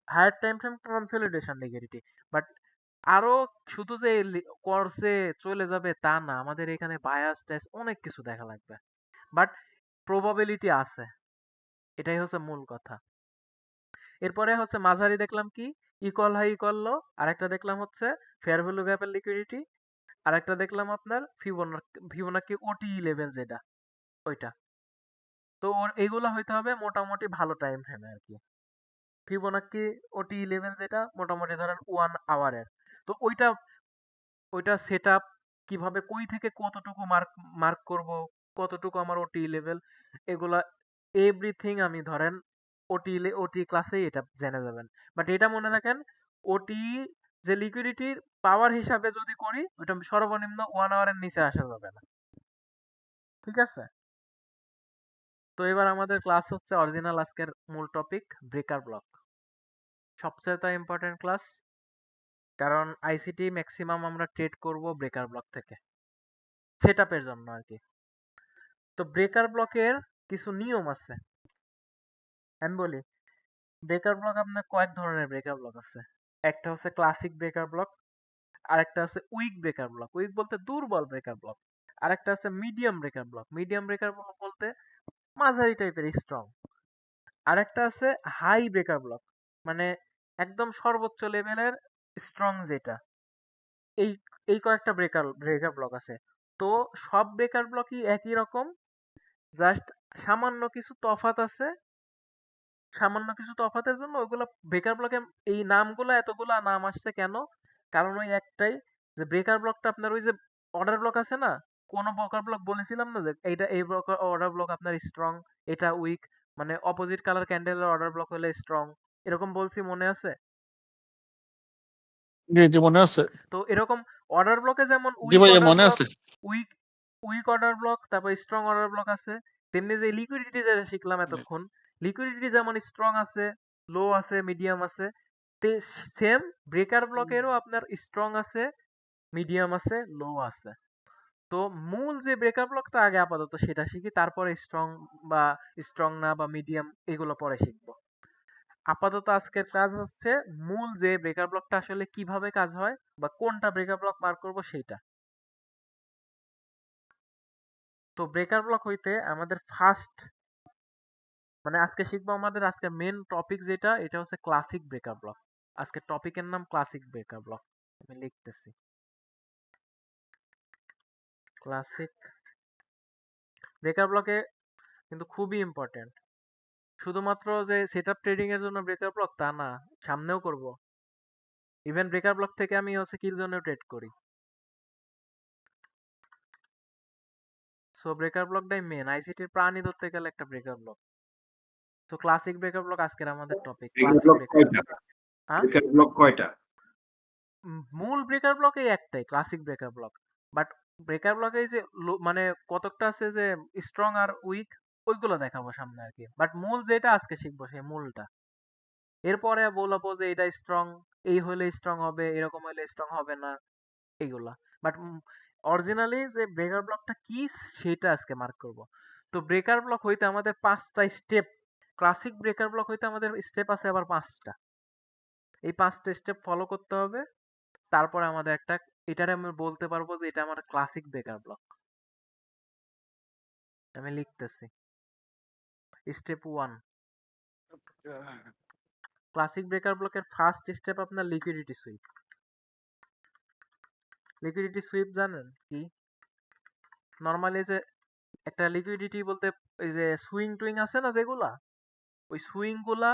higher time frame consolidation liquidity. But আরো শুধু যে করছে চলে যাবে তা না, আমাদের এখানে বায়াস টাইস অনেক কিছু দেখা লাগবে, বাট প্রবাবিলিটি আছে, এটাই হচ্ছে মূল কথা। এরপরে হচ্ছে মাঝারি দেখলাম কি, ইকুয়াল হাই ইকুয়াল লো, আরেকটা দেখলাম হচ্ছে ফেয়ার ভ্যালু গ্যাপের লিকুইডিটি, আরেকটা দেখলাম আপনার ফিবোনাকি ওটি লেভেল যেটা, ওইটা। তো এগুলা হইতে হবে মোটামুটি ভালো টাইম ফ্রেমে আর কি। ফিবোনাকি ওটি লেভেল যেটা মোটামুটি ধরেন 1 আওয়ারের। তো ওইটা ওইটা সেট আপ কিভাবে, কই থেকে কতটুকু মার্ক করব, কতটুকু আমার ওটি লেভেল, এগুলা এভরিথিং আমি ধরেন ওটি ক্লাসেই এটা জেনে যাবেন। বাট এটা মনে রাখেন, ওটি যে লিকুইডিটির পাওয়ার হিসাবে যদি করি, ওটা সর্বনিম্ন 1 আওয়ারের নিচে আসা যাবে না। ঠিক আছে, তো এবার আমাদের ক্লাস হচ্ছে অরিজিনাল আজকের মূল টপিক, ব্রেকার ব্লক। সবচেয়ে ইম্পর্টেন্ট ক্লাস, কারণ আইসিটি ম্যাক্সিমাম আমরা ট্রেড করব ব্রেকার ব্লক থেকে, সেট আপের জন্য আর কি। তো ব্রেকার ব্লকের কিছু নিয়ম আছে, আমি বলি। ব্রেকার ব্লক আপনার কয়েক ধরনের ব্রেকার ব্লক আছে। একটা হচ্ছে ক্লাসিক ব্রেকার ব্লক, আরেকটা আছে উইক ব্রেকার ব্লক, উইক বলতে দুর্বল ব্রেকার ব্লক। আরেকটা আছে medium breaker block, medium breaker block বলতে মাঝারি টাইপের স্ট্রং। আরেকটা আছে হাই ব্রেকার ব্লক, মানে একদম সর্বোচ্চ লেভেলের স্ট্রং যেটা। এই এই কয়েকটা ব্রেকার ব্লক আছে। তো সব ব্রেকার ব্লকই একই রকম, জাস্ট সামান্য কিছু তফাৎ আছে। সামান্য কিছু তফাতের জন্য ওইগুলো ব্রেকার ব্লকে, এই নামগুলো এতগুলা নাম আসছে কেন, কারণ ওই একটাই, যে ব্রেকার ব্লকটা আপনার ওই যে অর্ডার ব্লক আছে না, কোন ব্রেকার ব্লক বলেছিলাম না যে এইটা এই অর্ডার ব্লক আপনার স্ট্রং, এটা উইক, মানে অপোজিট কালার ক্যান্ডেলের অর্ডার ব্লক হলে স্ট্রং, এরকম বলছি, মনে আছে? জি জি মনে আছে। তো এরকম অর্ডার ব্লকে যেমন জি উইক ভাইয়া অর্ডার মনে ব্লক, আছে। উইক উইক অর্ডার ব্লক, তারপর স্ট্রং অর্ডার ব্লক আছে, তেমনি যে লিকুইডিটি যেটা শিখলাম এতক্ষণ, লিকুইডিটি যেমন স্ট্রং আছে, লো আছে, মিডিয়াম আছে, তে সেম ব্রেকার ব্লকেরও আপনার স্ট্রং আছে, মিডিয়াম আছে, লো আছে। তো মূল যে ব্রেকার ব্লকটা আগে আপাতত সেটা শিখি, তারপরে স্ট্রং বা স্ট্রং না বা মিডিয়াম এগুলো পরে শিখবো। আপাতত আজকের কাজ হচ্ছে মূল যে ব্রেকার ব্লকটা আসলে কিভাবে কাজ হয় বা কোনটা ব্রেকার ব্লক মার্ক করব সেইটা। তো ব্রেকার ব্লক হইতে আমাদের ফার্স্ট, মানে আজকে শিখবো, আমাদের আজকে মেন টপিক যেটা, এটা হচ্ছে ক্লাসিক ব্রেকার ব্লক। আজকে টপিকের নাম ক্লাসিক ব্রেকার ব্লক, আমি লিখতেছি। ক্লাসিক ব্রেকার ব্লকে কিন্তু খুবই ইম্পর্টেন্ট, শুধুমাত্র যে সেটআপ ট্রেডিং এর জন্য ব্রেকার ব্লক তা না, সামনেও করব। ইভেন ব্রেকার ব্লক থেকে আমি হচ্ছে কিল জোনেও ট্রেড করি। সো ব্রেকার ব্লকটাই মেন, আইসিটির প্রাণী ধরতে গেলে একটা ব্রেকার ব্লক। তো ক্লাসিক ব্রেকার ব্লক আজকের আমাদের topic, breaker classic block breaker কয়টা? ব্লক। হ্যাঁ, ব্রেকার ব্লক কয়টা? মূল ব্রেকার ব্লক এই একটাই, classic breaker block. But breaker ব্লকে যে মানে কতকটা আছে যে স্ট্রং আর উইক, ওইগুলো দেখাবো সামনে আর কি। বাট মূল যেটা আজকে শিখবো সেই মূলটা। এরপরে বলবো যে এটা স্ট্রং, এই হলে স্ট্রং হবে, এরকম হলে স্ট্রং হবে না, এইগুলা। বাট অরিজিনালি যে ব্রেকার ব্লকটা কি সেটা আজকে মার্ক করব। তো ব্রেকার ব্লক হইতে আমাদের 5টা স্টেপ, ক্লাসিক ব্রেকার ব্লক হইতে আমাদের স্টেপ আছে আবার 5টা। এই 5টা স্টেপ ফলো করতে হবে, তারপরে আমাদের একটা, এটারে আমি বলতে পারবো যে এটা আমার ক্লাসিক ব্রেকার ব্লক। আমি লিখতেছি। স্টেপ 1, ক্লাসিক ব্রেকার ব্লকের ফার্স্ট স্টেপ আপনার লিকুইডিটি সুইপ। লিকুইডিটি সুইপ জানেন কি? নরমালি যে একটা লিকুইডিটি বলতে এই যে সুইং টুইং আছে না যেগুলা, ওই সুইং গুলা,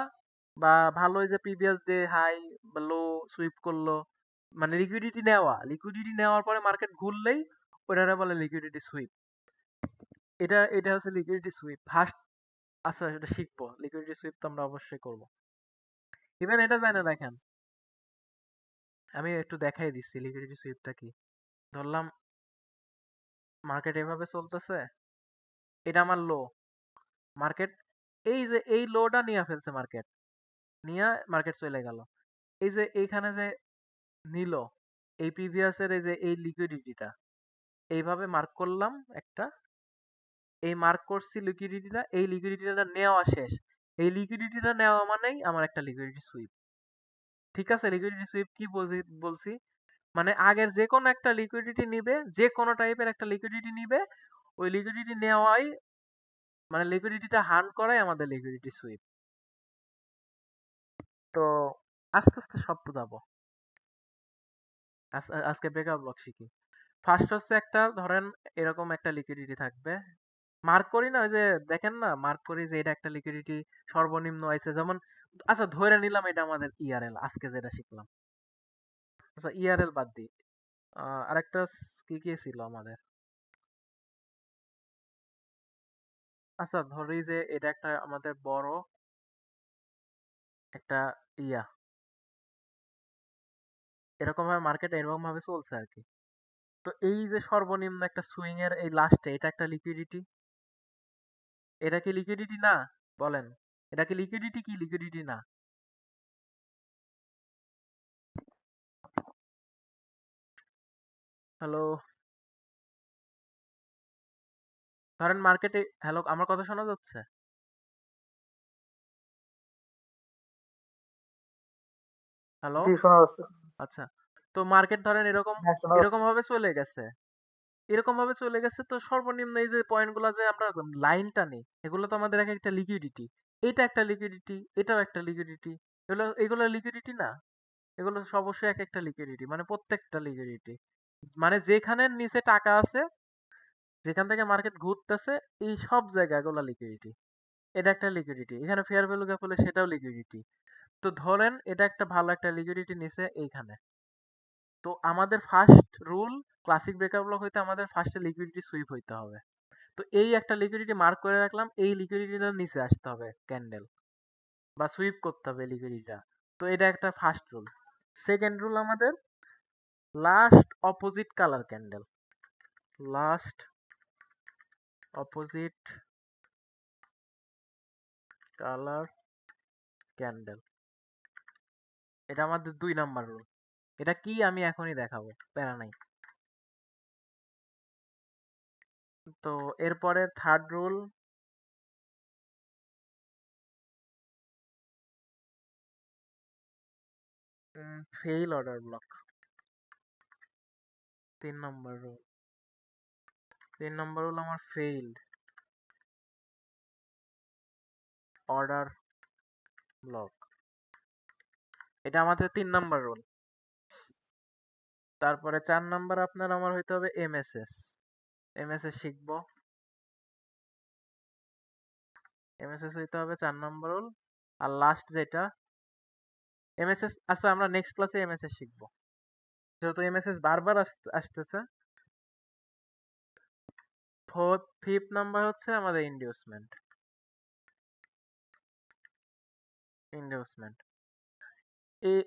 বা ভালো যে প্রিভিয়াস ডে হাই বা লো সুইপ করলো, মানে লিকুইডিটি নেওয়ার পরে মার্কেট ঘুরলেই ওটারে বলে লিকুইডিটি সুইপ। এটা এটা হচ্ছে লিকুইডিটি সুইপ। ফার্স্ট আচ্ছা এটা শিখবো, লিকুইডিটি সুইপ তো আমরা অবশ্যই করব। ইভেন এটা জানে দেখেন, আমি একটু দেখাই দিচ্ছি লিকুইডিটি সুইপটা কি। ধরলাম মার্কেট এভাবে চলতেছে, এটা আমার লো, মার্কেট এই যে এই লোটা নিয়ে ফেলছে, মার্কেট নিয়ে মার্কেট চলে গেল। এই যে এইখানে যে নিল, এই প্রিভিয়াসের এই যে এই লিকুইডিটিটা এইভাবে মার্ক করলাম একটা, এই মার্ক করছি লিকুইডিটিটা, এই লিকুইডিটিটা নেওয়া শেষ। এই লিকুইডিটিটা নেওয়া মানেই আমার একটা লিকুইডিটি সুইপ। ঠিক আছে, লিকুইডিটি সুইপ কি বলছি, মানে আগের যে কোনো একটা লিকুইডিটি নিবে, যে কোনো টাইপের একটা লিকুইডিটি নিবে, ওই লিকুইডিটি নেওয়াই মানে লিকুইডিটিটা হান্ট করাই আমাদের লিকুইডিটি সুইপ। তো আস্তে আস্তে সব বুঝাবো। আজকে ব্রেকআপ ব্লক শিখি। ফার্স্ট হচ্ছে একটা, ধরেন এরকম একটা লিকুইডিটি থাকবে, মার্ক করি না, ওই যে দেখেন না, মার্ক করি যে এটা একটা লিকুইডিটি সর্বনিম্ন আছে, যেমন আচ্ছা ধরে নিলাম এটা আমাদের ইআরএল, আজকে যেটা শিখলাম। আচ্ছা ইআরএল বাদ দিই, আরেকটা কি কি ছিল আমাদের, আচ্ছা ধরি যে এটা একটা আমাদের বড় একটা ইয়া, এরকম ভাবে মার্কেট এরকম ভাবে চলছে আর কি। তো এই যে সর্বনিম্ন একটা সুইং এর এই লাস্টে, এটা একটা লিকুইডিটি, এটা কি লিকুইডিটি না? বলেন, এটা কি লিকুইডিটি কি লিকুইডিটি না? হ্যালো, ধরেন মার্কেটে, হ্যালো আমার কথা শোনা যাচ্ছে? হ্যালো, জি, শোনা যাচ্ছে। আচ্ছা। তো মার্কেট ধরেন এরকম হ্যাঁ, শোনা যাচ্ছে। এরকম ভাবে চলে গেছে, এরকম ভাবে চলে গেছে, তো সর্বনিম্ন এই যে পয়েন্টগুলো যে আমরা লাইনটা নেই, এগুলো তো আমাদের এক একটা লিকুইডিটি, এটা একটা লিকুইডিটি, এটাও একটা লিকুইডিটি, এগুলো এগুলো লিকুইডিটি না? এগুলো তো অবশ্যই এক একটা লিকুইডিটি, মানে প্রত্যেকটা লিকুইডিটি, মানে যেখানের নিচে টাকা আছে, যেখান থেকে মার্কেট ঘুরতেছে, এই সব জায়গাগুলো লিকুইডিটি। এটা একটা লিকুইডিটি, এখানে ফেয়ার ভ্যালু গ্যাপ হলে সেটাও লিকুইডিটি। তো ধরেন এটা একটা ভালো একটা লিকুইডিটি নিচে এইখানে, তো আমাদের first rule, classic breakup block হইতে আমাদের ফার্স্টে লিকুইডিটি সুইপ হইতে হবে। তো এই একটা লিকুইডিটি মার্ক করে রাখলাম, এই লিকুইডিটিটার নিচে আসতে হবে ক্যান্ডেল, বা সুইপ করতে হবে লিকুইডিটিটা। তো এটা একটা ফার্স্ট রুল। সেকেন্ড রুল আমাদের last opposite colour candle, last opposite colour candle, এটা আমাদের 2 নাম্বার রুল। এটা কি আমি এখনই দেখাবো, প্যারা নাই। তো এরপরে third rule, fail order block, 3 number rule. 3 number rule আমার ফেইল্ড অর্ডার ব্লক, এটা আমাদের 3 নাম্বার রুল। তারপরে 4 নাম্বার আপনার আমার হইতে হবে এমএসএস, এমএসএস শিখবো, এমএসএস হইতে হবে 4 নাম্বার রুল। আর লাস্ট যেটা এমএসএস, আচ্ছা আমরা নেক্সট ক্লাসে এমএসএস শিখবো, যেহেতু এমএসএস বারবার আসতেছে। 5th নাম্বার হচ্ছে আমাদের ইনডিউসমেন্ট, ইনডিউসমেন্ট এই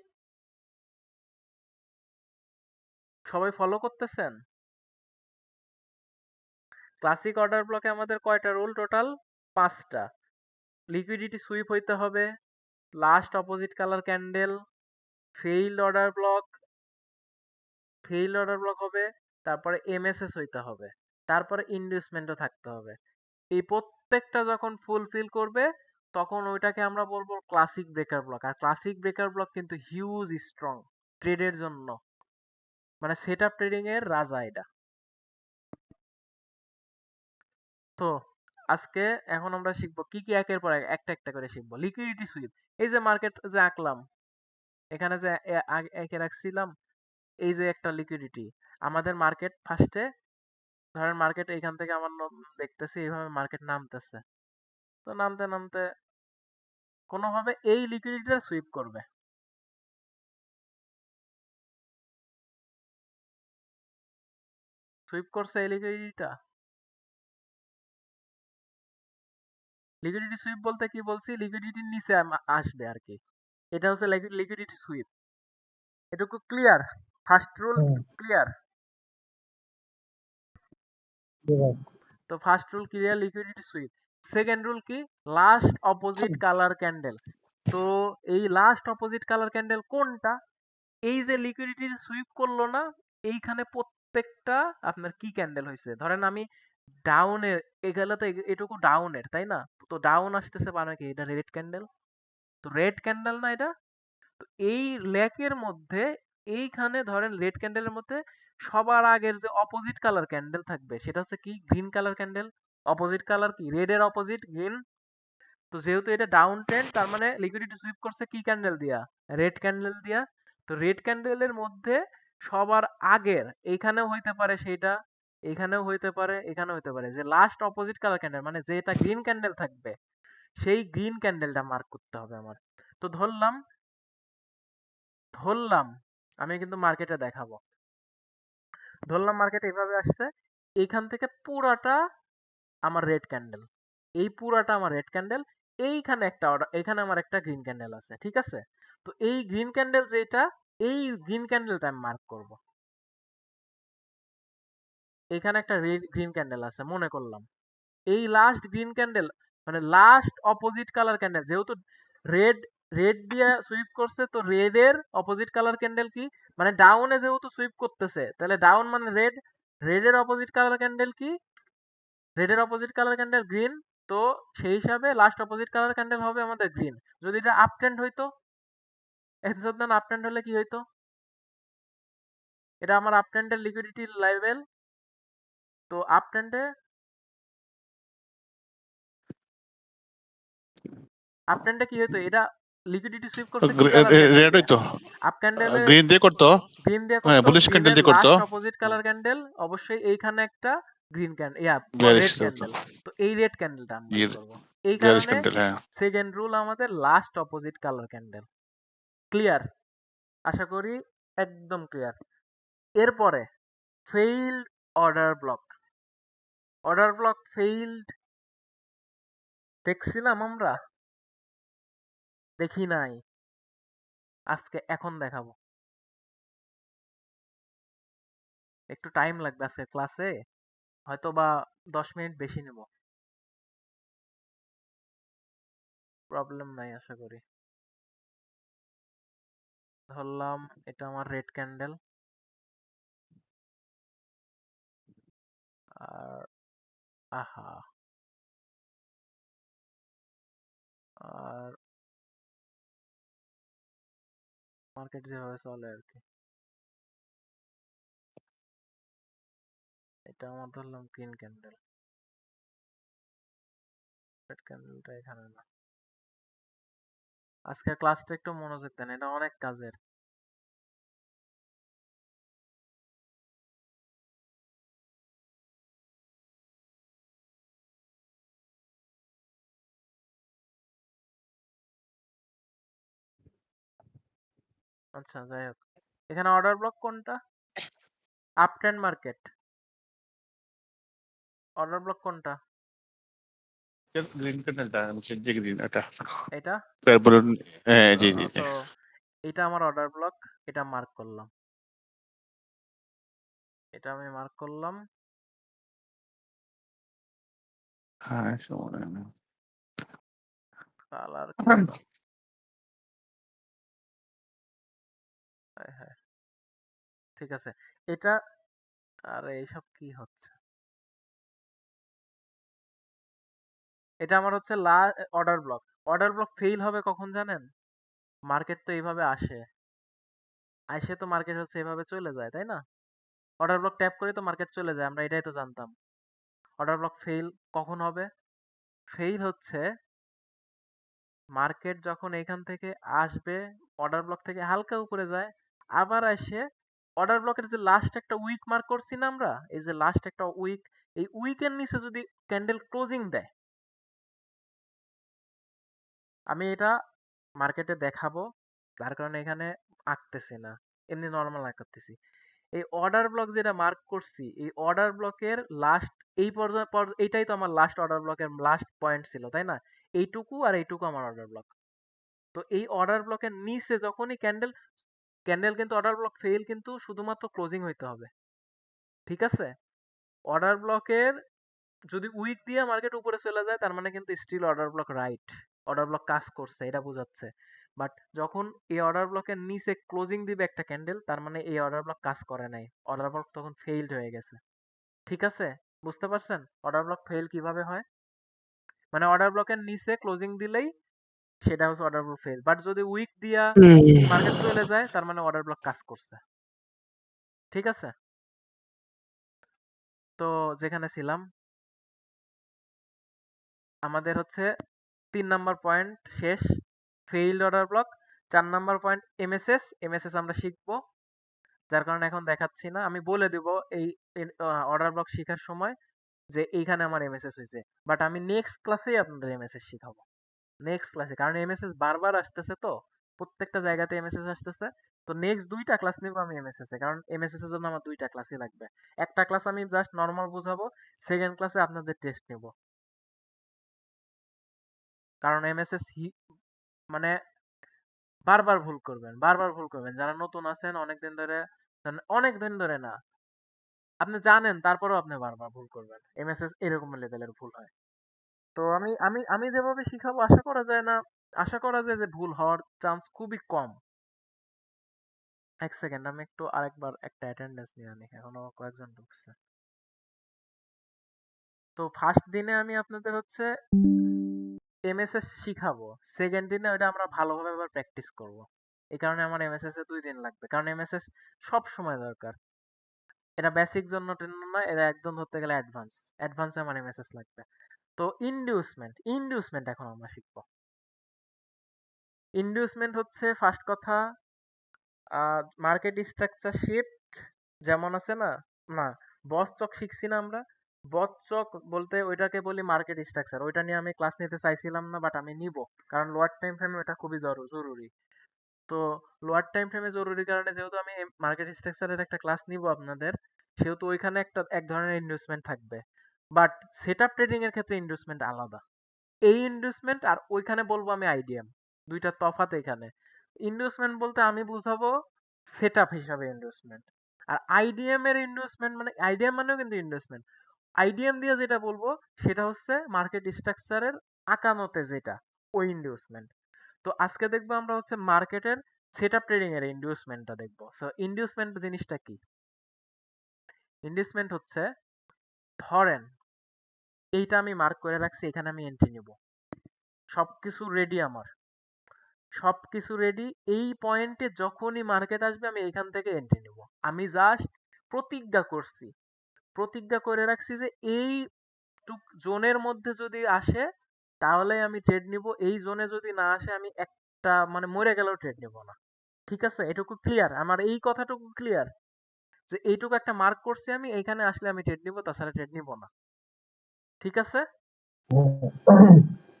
সবাই ফলো করতেছেন? ক্লাসিক অর্ডার ব্লকে আমাদের কয়টা রুল টোটাল? 5টা। লিকুইডিটি সুইপ হইতে হবে, last opposite colour candle, failed order block, failed order block হবে, তারপরে এমএসএস হইতে হবে, তারপরে ইনডিউসমেন্টও থাকতে হবে। এই প্রত্যেকটা যখন ফুলফিল করবে, তখন ওইটাকে আমরা বলবো ক্লাসিক ব্রেকার ব্লক। আর ক্লাসিক ব্রেকার ব্লক কিন্তু হিউজ স্ট্রং ট্রেডের জন্য, মানে সেটআপ ট্রেডিং এর রাজা এটা। তো আজকে এখন আমরা শিখবো কি কি, একের পর এক একটা একটা করে শিখবো। লিকুইডিটি সুইপ, এই যে মার্কেট যে আঁকলাম, এখানে যে একে রাখছিলাম, এই যে একটা লিকুইডিটি, আমাদের মার্কেট ফার্স্টে, ধরেন মার্কেট এখান থেকে আমার দেখতেছি এইভাবে মার্কেট নামতেছে, তো নামতে নামতে কোনোভাবে এই লিকুইডিটিটা সুইপ করবে, সুইপ করছে এই লিকুইডিটিটা, লিকুইডিটি সুইপ বলতে কি বলছি, লিকুইডিটির নিচে আসবে আর কি, এটা হচ্ছে লিকুইডিটি সুইপ। এটুকু ক্লিয়ার? ফার্স্ট রুল হুম, ক্লিয়ার? জি ভাই। তো first rule clear, liquidity sweep. Second rule কি, লাস্ট অপোজিট কালার ক্যান্ডেল। তো এই লাস্ট অপোজিট কালার ক্যান্ডেল কোনটা, এই যে লিকুইডিটি সুইপ করলো না, এইখানে প্রত্যেকটা আপনার কি ক্যান্ডেল হয়েছে, ধরেন আমি ডাউনের, এগুলো তো এটুকু ডাউনের তাই না, তো ডাউন আসতেছে মানে কি, এটা রেড ক্যান্ডেল, তো রেড ক্যান্ডেল না এটা। তো এই লেকের মধ্যে এইখানে ধরেন রেড ক্যান্ডেলের মধ্যে সবার আগের যে অপোজিট কালার ক্যান্ডেল থাকবে সেটা হচ্ছে কি, green colour candle. Opposite colour কি, রেড এর অপোজিট গ্রিন। তো যেহেতু এটা ডাউন ট্রেন্ড, তার মানে লিকুইডিটি সুইপ করছে কি ক্যান্ডেল দিয়া, রেড ক্যান্ডেল দিয়া। তো রেড ক্যান্ডেলের মধ্যে সবার আগের, এইখানেও হইতে পারে সেইটা, এখানেও হইতে পারে, এখানেও হইতে পারে, যে লাস্ট অপোজিট কালার ক্যান্ডেল মানে যেটা গ্রিন ক্যান্ডেল থাকবে, সেই গ্রিন ক্যান্ডেলটা মার্ক করতে হবে আমার। তো ধরলাম ধরলাম আমি কিন্তু মার্কেটে দেখাবো, ধরলাম মার্কেটে এভাবে আসছে, এইখান থেকে পুরাটা আমার রেড ক্যান্ডেল, এই পুরাটা আমার রেড ক্যান্ডেল, এইখানে একটা অর্ডার, এখানে আমার একটা গ্রিন ক্যান্ডেল আছে, ঠিক আছে। তো এই গ্রিন ক্যান্ডেল যেটা, এই গ্রিন ক্যান্ডেলটা আমি মার্ক করব, এখানে একটা গ্রিন ক্যান্ডেল আছে মনে করলাম, এই লাস্ট গ্রিন ক্যান্ডেল মানে লাস্ট অপোজিট কালার ক্যান্ডেল, যেহেতু রেড রেড দিয়ে সুইপ করছে, তো রেড এর অপোজিট কালার ক্যান্ডেল কি, মানে ডাউনে যেহেতু সুইপ করতেছে তাহলে ডাউন মানে রেড, রেড এর অপোজিট কালার ক্যান্ডেল কি, রেড এর অপোজিট কালার ক্যান্ডেল গ্রিন। তো সেই হিসাবে লাস্ট অপোজিট কালার ক্যান্ডেল হবে আমাদের গ্রিন। যদি এটা আপ ট্রেন্ড হইতো, এনসার দেন আপ ট্রেন্ড হলে কি হইতো, এটা আমার আপ ট্রেন্ডের লিকুইডিটি লেভেল। তো আপ ট্রেন্ডে কি হইতো, এটা লিকুইডিটি সুইপ করছে কি কালার ক্যান্ডেল রেড দিয়া, হইতো, আপ ক্যান্ডেলে গ্রিন দিয়ে করতো, গ্রিন দিয়ে হ্যাঁ করতো, বুলিশ ক্যান্ডেল গ্রিনের দিয়ে করতো, লাস্ট অপোজিট কালার ক্যান্ডেল অবশ্যই এইখানে একটা গ্রিন ক্যান্ডেল, বেয়ারিশ রেড হতো, ক্যান্ডেল। তো এই রেড ক্যান্ডেলটা আমরা ইয়ে করব, এই বেয়ারিশ কারণে ক্যান্ডেল, হ্যাঁ। সেকেন্ড রুল আমাদের last opposite colour candle. Clear? আশা করি একদম ক্লিয়ার। এরপরে failed order block, order block failed দেখছিলাম আমরা, দেখি নাই, আজকে এখন দেখাবো, একটু টাইম লাগবে আজকে ক্লাসে, হয়তো বা 10 মিনিট বেশি নেব, প্রবলেম নাই আশা করি। ধরলাম এটা আমার রেড ক্যান্ডেল, আর আহা, আর মার্কেট যেভাবে চলে আর কি, এটা আমার ধরলাম গ্রিন ক্যান্ডেল, রেড ক্যান্ডেলটা এখানে না। আজকের ক্লাসটা একটু মনোযোগ দেন, এটা অনেক কাজের। আচ্ছা যাই হোক, এখানে অর্ডার ব্লক কোনটা, up trend market, order block কোনটা, গ্রিন ক্যান্ডেলটা যে গ্রিন এটা, এটা। তারপরে হ্যাঁ জি জি জি, তো এটা আমার অর্ডার ব্লক, এটা মার্ক করলাম, এটা আমি মার্ক করলাম। হ্যাঁ সময় কালার হ্যাঁ, ঠিক আছে। এটা, আরে এইসব কি হচ্ছে, এটা আমার হচ্ছে order block. Order block fail হবে কখন জানেন, মার্কেট তো এইভাবে আসে, আসে তো মার্কেট হচ্ছে এভাবে চলে যায় তাই না, অর্ডার ব্লক ট্যাপ করে তো মার্কেট চলে যায়, আমরা এটাই তো জানতাম। অর্ডার ব্লক ফেল কখন হবে, ফেল হচ্ছে মার্কেট যখন এখান থেকে আসবে, অর্ডার ব্লক থেকে হালকা উপরে যায়, আবার আসে অর্ডার ব্লকের যে লাস্ট একটা উইক মার্ক করছি না আমরা, এই যে লাস্ট একটা উইক, এই উইকের নিচে যদি ক্যান্ডেল ক্লোজিং দেয়, আমি এটা মার্কেটে দেখাবো, তার কারণে এখানে আঁকতেছি না, এমনি নর্মাল আঁকতেছি। এই অর্ডার ব্লক যেটা মার্ক করছি, এই অর্ডার ব্লকের লাস্ট এই পর্যায়ে, এইটাই তো আমার লাস্ট অর্ডার ব্লকের লাস্ট পয়েন্ট ছিল তাই না, এইটুকু আর এইটুকু আমার অর্ডার ব্লক। তো এই অর্ডার ব্লকের নিচে যখনই ক্যান্ডেল ক্যান্ডেল কিন্তু অর্ডার ব্লক ফেল কিন্তু শুধুমাত্র ক্লোজিং হইতে হবে, ঠিক আছে? অর্ডার ব্লকের যদি উইক দিয়ে মার্কেট উপরে চলে যায় তার মানে কিন্তু still order block right, order block কাজ করছে, এটা বোঝাচ্ছে। বাট যখন এই অর্ডার ব্লকের নিচে ক্লোজিং দিবে একটা ক্যান্ডেল, তার মানে এই অর্ডার ব্লক কাজ করে নাই, অর্ডার ব্লক তখন ফেইলড হয়ে গেছে, ঠিক আছে? বুঝতে পারছেন অর্ডার ব্লক ফেল কিভাবে হয়? মানে অর্ডার ব্লকের নিচে ক্লোজিং দিলেই সেটা হচ্ছে অর্ডার ব্লক ফেল, বাট যদি উইক দিয়া মার্কেট চলে যায় তার মানে অর্ডার ব্লক কাজ করছে, ঠিক আছে? তো যেখানে ছিলাম, আমাদের হচ্ছে 3 নাম্বার পয়েন্ট শেষ, failed order block. 4 number point MSS, MSS আমরা শিখবো, যার কারণে এখন দেখাচ্ছি না, আমি বলে দিব এই অর্ডার ব্লক শেখার সময় যে এইখানে আমার এমএসএস হয়েছে, বাট আমি নেক্সট ক্লাসেই আপনাদের এমএসএস শিখাবো, নেক্সট ক্লাসে, কারণ এমএসএস বারবার আসতেছে, তো প্রত্যেকটা জায়গাতে এমএসএস আসতেছে। তো নেক্সট 2টা ক্লাস নিব আমি এমএসএস এ, কারণ এমএসএস এর জন্য আমার 2টা ক্লাসই লাগবে। একটা ক্লাস আমি জাস্ট নর্মাল বুঝাবো, সেকেন্ড ক্লাসে আপনাদের টেস্ট নিব, কারণ এমএসএস মানে বারবার ভুল করবেন, বারবার ভুল করবেন, যারা নতুন আছেন অনেক দিন ধরে না, আপনি জানেন তারপরেও আপনি বারবার ভুল করবেন, এমএসএস এরকম লেভেলের ভুল হয়। তো আমি যেভাবে শিখাবো আশা করা যায় যে ভুল হওয়ার চান্স খুবই কম। এক সেকেন্ড, আমি একটু আরেকবার একটা অ্যাটেন্ডেন্স নিয়ে আনি, এখনো কয়েকজন ঢুকছে। তো ফার্স্ট দিনে আমি আপনাদের হচ্ছে এমএসএস শিখাবো, সেকেন্ড দিনে ওটা আমরা ভালোভাবে আবার প্র্যাকটিস করব। এই কারণে আমার এমএসএস এ 2 দিন লাগবে, কারণ এমএসএস সব সময় দরকার, এটা বেসিক জন্য টন্য না, এটা একদম ধরতে গেলে অ্যাডভান্সে আমার এমএসএস লাগবে। তো ইনডিউসমেন্ট এখন আমরা শিখবো। ইনডিউসমেন্ট হচ্ছে ফার্স্ট কথা মার্কেট স্ট্রাকচার শিফট, যেমন আছে না, না বস চক শিখছি না আমরা, বস চক বলতে ওইটাকে বলি মার্কেট স্ট্রাকচার, ওইটা নিয়ে আমি ক্লাস নিতে চাইছিলাম না, বাট আমি নিব, কারণ লোয়ার টাইম ফ্রেমে ওটা খুবই জরুরি। তো লোয়ার টাইম ফ্রেমে জরুরি কারণে যেহেতু আমি মার্কেট স্ট্রাকচারের একটা ক্লাস নিব আপনাদের, সেহেতু ওইখানে এক ধরনের ইনভেস্টমেন্ট থাকবে, বাট সেটআপ ট্রেডিং এর ক্ষেত্রে ইনভেস্টমেন্ট আলাদা। এই ইনভেস্টমেন্ট আর ওইখানে বলবো আমি আইডিএম, দুইটা তফাৎ এখানে। ইনভেস্টমেন্ট বলতে আমি বুঝাবো সেটআপ হিসাবে ইনভেস্টমেন্ট, আর আইডিএম এর ইনভেস্টমেন্ট মানে আইডিএম মানেও কিন্তু ইনভেস্টমেন্ট, আইডিএম দিয়ে যেটা বলবো সেটা হচ্ছে মার্কেট স্ট্রাকচারের আকানোতে যেটা, ওই ইনভেস্টমেন্ট। তো আজকে দেখবো আমরা হচ্ছে মার্কেটের সেটআপ ট্রেডিং এর ইনডিউসমেন্টটা দেখবো। সো ইনডিউসমেন্ট জিনিসটা কি? ইনডিউসমেন্ট হচ্ছে, ধরেন এইটা আমি মার্ক করে রাখছি, এখানে আমি এন্ট্রি নিব, সবকিছু রেডি আমার, সবকিছু রেডি, এই পয়েন্টে যখনই মার্কেট আসবে আমি এখান থেকে এন্ট্রি নিব। আমি জাস্ট প্রতিজ্ঞা করে রাখছি যে এই জোনের মধ্যে যদি আসে তাহলে আমি ট্রেড নিব, এই জোনে যদি না আসে আমি একটা মানে মরে গেলেও ট্রেড নিব না, ঠিক আছে? এটুকু ক্লিয়ার, আমার এই কথাটুকু ক্লিয়ার যে এইটুকু একটা মার্ক করছি, আমি এইখানে আসলে আমি ট্রেড নিব, তাছাড়া ট্রেড নিব না, ঠিক আছে?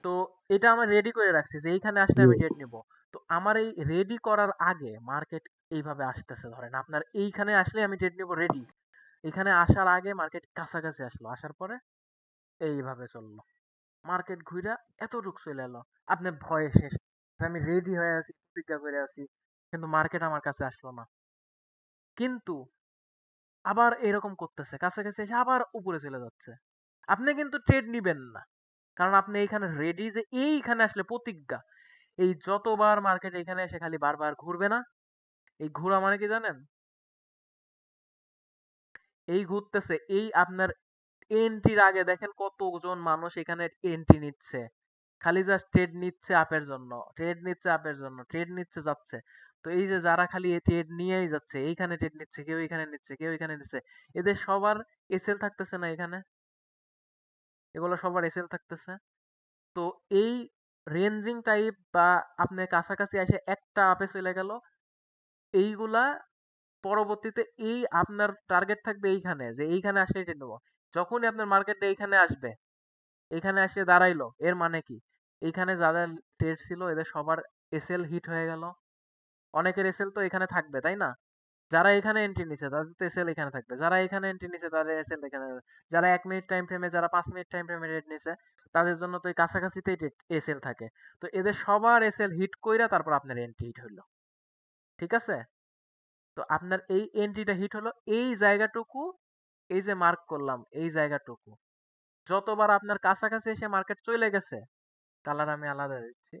তো এটা আমার রেডি করে রাখছি যে এইখানে আসলে আমি ট্রেড নিব। তো আমার এই রেডি করার আগে মার্কেট এইভাবে আসতেছে, ধরেন আপনার এইখানে আসলে আমি ট্রেড নিব রেডি, এখানে আসার আগে মার্কেট কাছাকাছি আসলো, আসার পরে এইভাবে চললো, মার্কেট ঘুরা এতটুক চলে এলো, আপনি ভয়ে শেষ, আমি রেডি হয়ে আছি, প্রতিজ্ঞা করে আছি, কিন্তু মার্কেট আমার কাছে আসলো না, কিন্তু আবার এরকম করতেছে, কাছাকাছি এসে আবার উপরে চলে যাচ্ছে, আপনি কিন্তু ট্রেড নিবেন না, কারণ আপনি এইখানে রেডি যে এইখানে আসলে প্রতিজ্ঞা, এই যতবার মার্কেট এখানে এসে খালি বারবার ঘুরবে না, এই ঘোরা মানে কি জানেন? এই ঘুরতেছে, এই আপনার এন্ট্রির আগে দেখেন কতজন মানুষ এখানে এন্ট্রি নিচ্ছে, খালি জাস্ট ট্রেড নিচ্ছে আপের জন্য, ট্রেড নিচ্ছে যাচ্ছে। তো এই যে যারা খালি ট্রেড নিয়েই যাচ্ছে, এইখানে ট্রেড নিচ্ছে, কেউ এখানে নিচ্ছে, কেউ এখানে নিচ্ছে, এদের সবার এসএল থাকতেছে না এখানে, এগুলো সবার এসএল থাকতেছে। তো এই রেঞ্জিং টাইপ বা আপনি কাছাকাছি এসে একটা আপে চলে গেল, এইগুলা পরবর্তীতে এই আপনার টার্গেট থাকবে এইখানে, যে এইখানে আসলে ট্রেড নেবো, যখনই আপনার মার্কেটে এইখানে আসবে, এখানে এসে দাঁড়াইলো, এর মানে কি? এইখানে যাদের ট্রেড ছিল এদের সবার এসএল হিট হয়ে গেল, অনেকের এসএল তো এখানে থাকবে তাই না, যারা এখানে এন্ট্রি নিছে তাদের তো এসএল এখানে থাকবে, যারা এখানে এন্ট্রি নিছে তাদের এসএল এখানে থাকবে। যারা 1 মিনিট টাইম ফ্রেমে, যারা 5 মিনিট টাইম ফ্রেমে রেড নিছে তাদের জন্য তো এই কাছাকাছিতেই এসএল থাকে। তো এদের সবার এসএল হিট কইরা তারপর আপনার এন্ট্রি হিট হইলো, ঠিক আছে? তো আপনার এই এন্ট্রিটা হিট হলো এই জায়গাটুকু, এই যে মার্ক করলাম এই জায়গাটুকু, যতবার আপনার কাছাকাছি এসে মার্কেট চলে গেছে, কালার আমি আলাদা দিচ্ছি,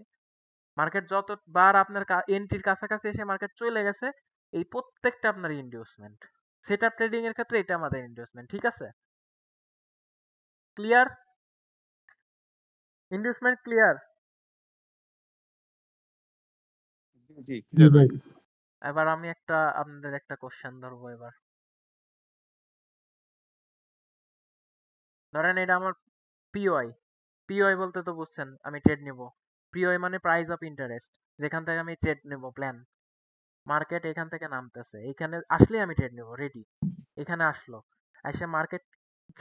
মার্কেট যতবার আপনার এন্ট্রির কাছাকাছি এসে মার্কেট চলে গেছে, এই প্রত্যেকটা আপনার ইনডিউসমেন্ট। সেটআপ ট্রেডিং এর ক্ষেত্রে এটা আমাদের ইনডিউসমেন্ট, ঠিক আছে? ক্লিয়ার? ইনডিউসমেন্ট ক্লিয়ার? জি জি ভাই। এবার আমি আপনাদের একটা কোশ্চেন ধরবো এবার। ধরেন এটা আমার পিওআই। পিওআই বলতে তো বুঝছেন আমি ট্রেড নিব। পিওআই মানে প্রাইস অফ ইন্টারেস্ট, যেখান থেকে আমি ট্রেড নেব প্ল্যান। মার্কেট এখান থেকে নামতেছে, এখানে আসলেই আমি ট্রেড নেব রেডি। এখানে আসলো, এসে মার্কেট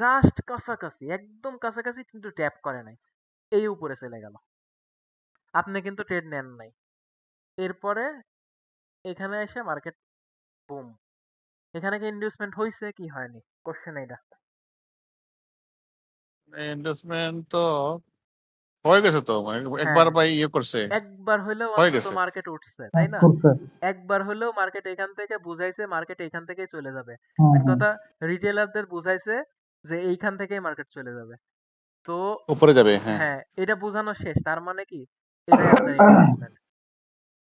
জাস্ট কাছাকাছি, একদম কাছাকাছি কিন্তু ট্যাপ করে নাই, এই উপরে চলে গেল, আপনি কিন্তু ট্রেড নেন নাই। এরপরে এখানে এসে মার্কেট বুম, এখানে কি ইনডিউসমেন্ট হয়েছে কি হয়নি, কোশ্চেন এইটা। ইনভেস্টমেন্ট তো হয়ে গেছে তো, মানে একবার হ্যাঁ, ভাই ইয়ে করছে, একবার হইলেও হয়ে অন্তত গেছে। মার্কেট উঠছে, তাই কাজ না? করছে। একবার হলেও মার্কেট এখান থেকে বুঝাইছে মার্কেট এইখান থেকেই চলে যাবে। হ্যাঁ মেন হ্যাঁ। কথা, রিটেলারদের বুঝাইছে যে এইখান থেকেই মার্কেট চলে যাবে। তো উপরে যাবে, হ্যাঁ, হ্যাঁ, এটা বোঝানো শেষ, তার মানে কি এটাই আপনার ইনভেস্টমেন্ট,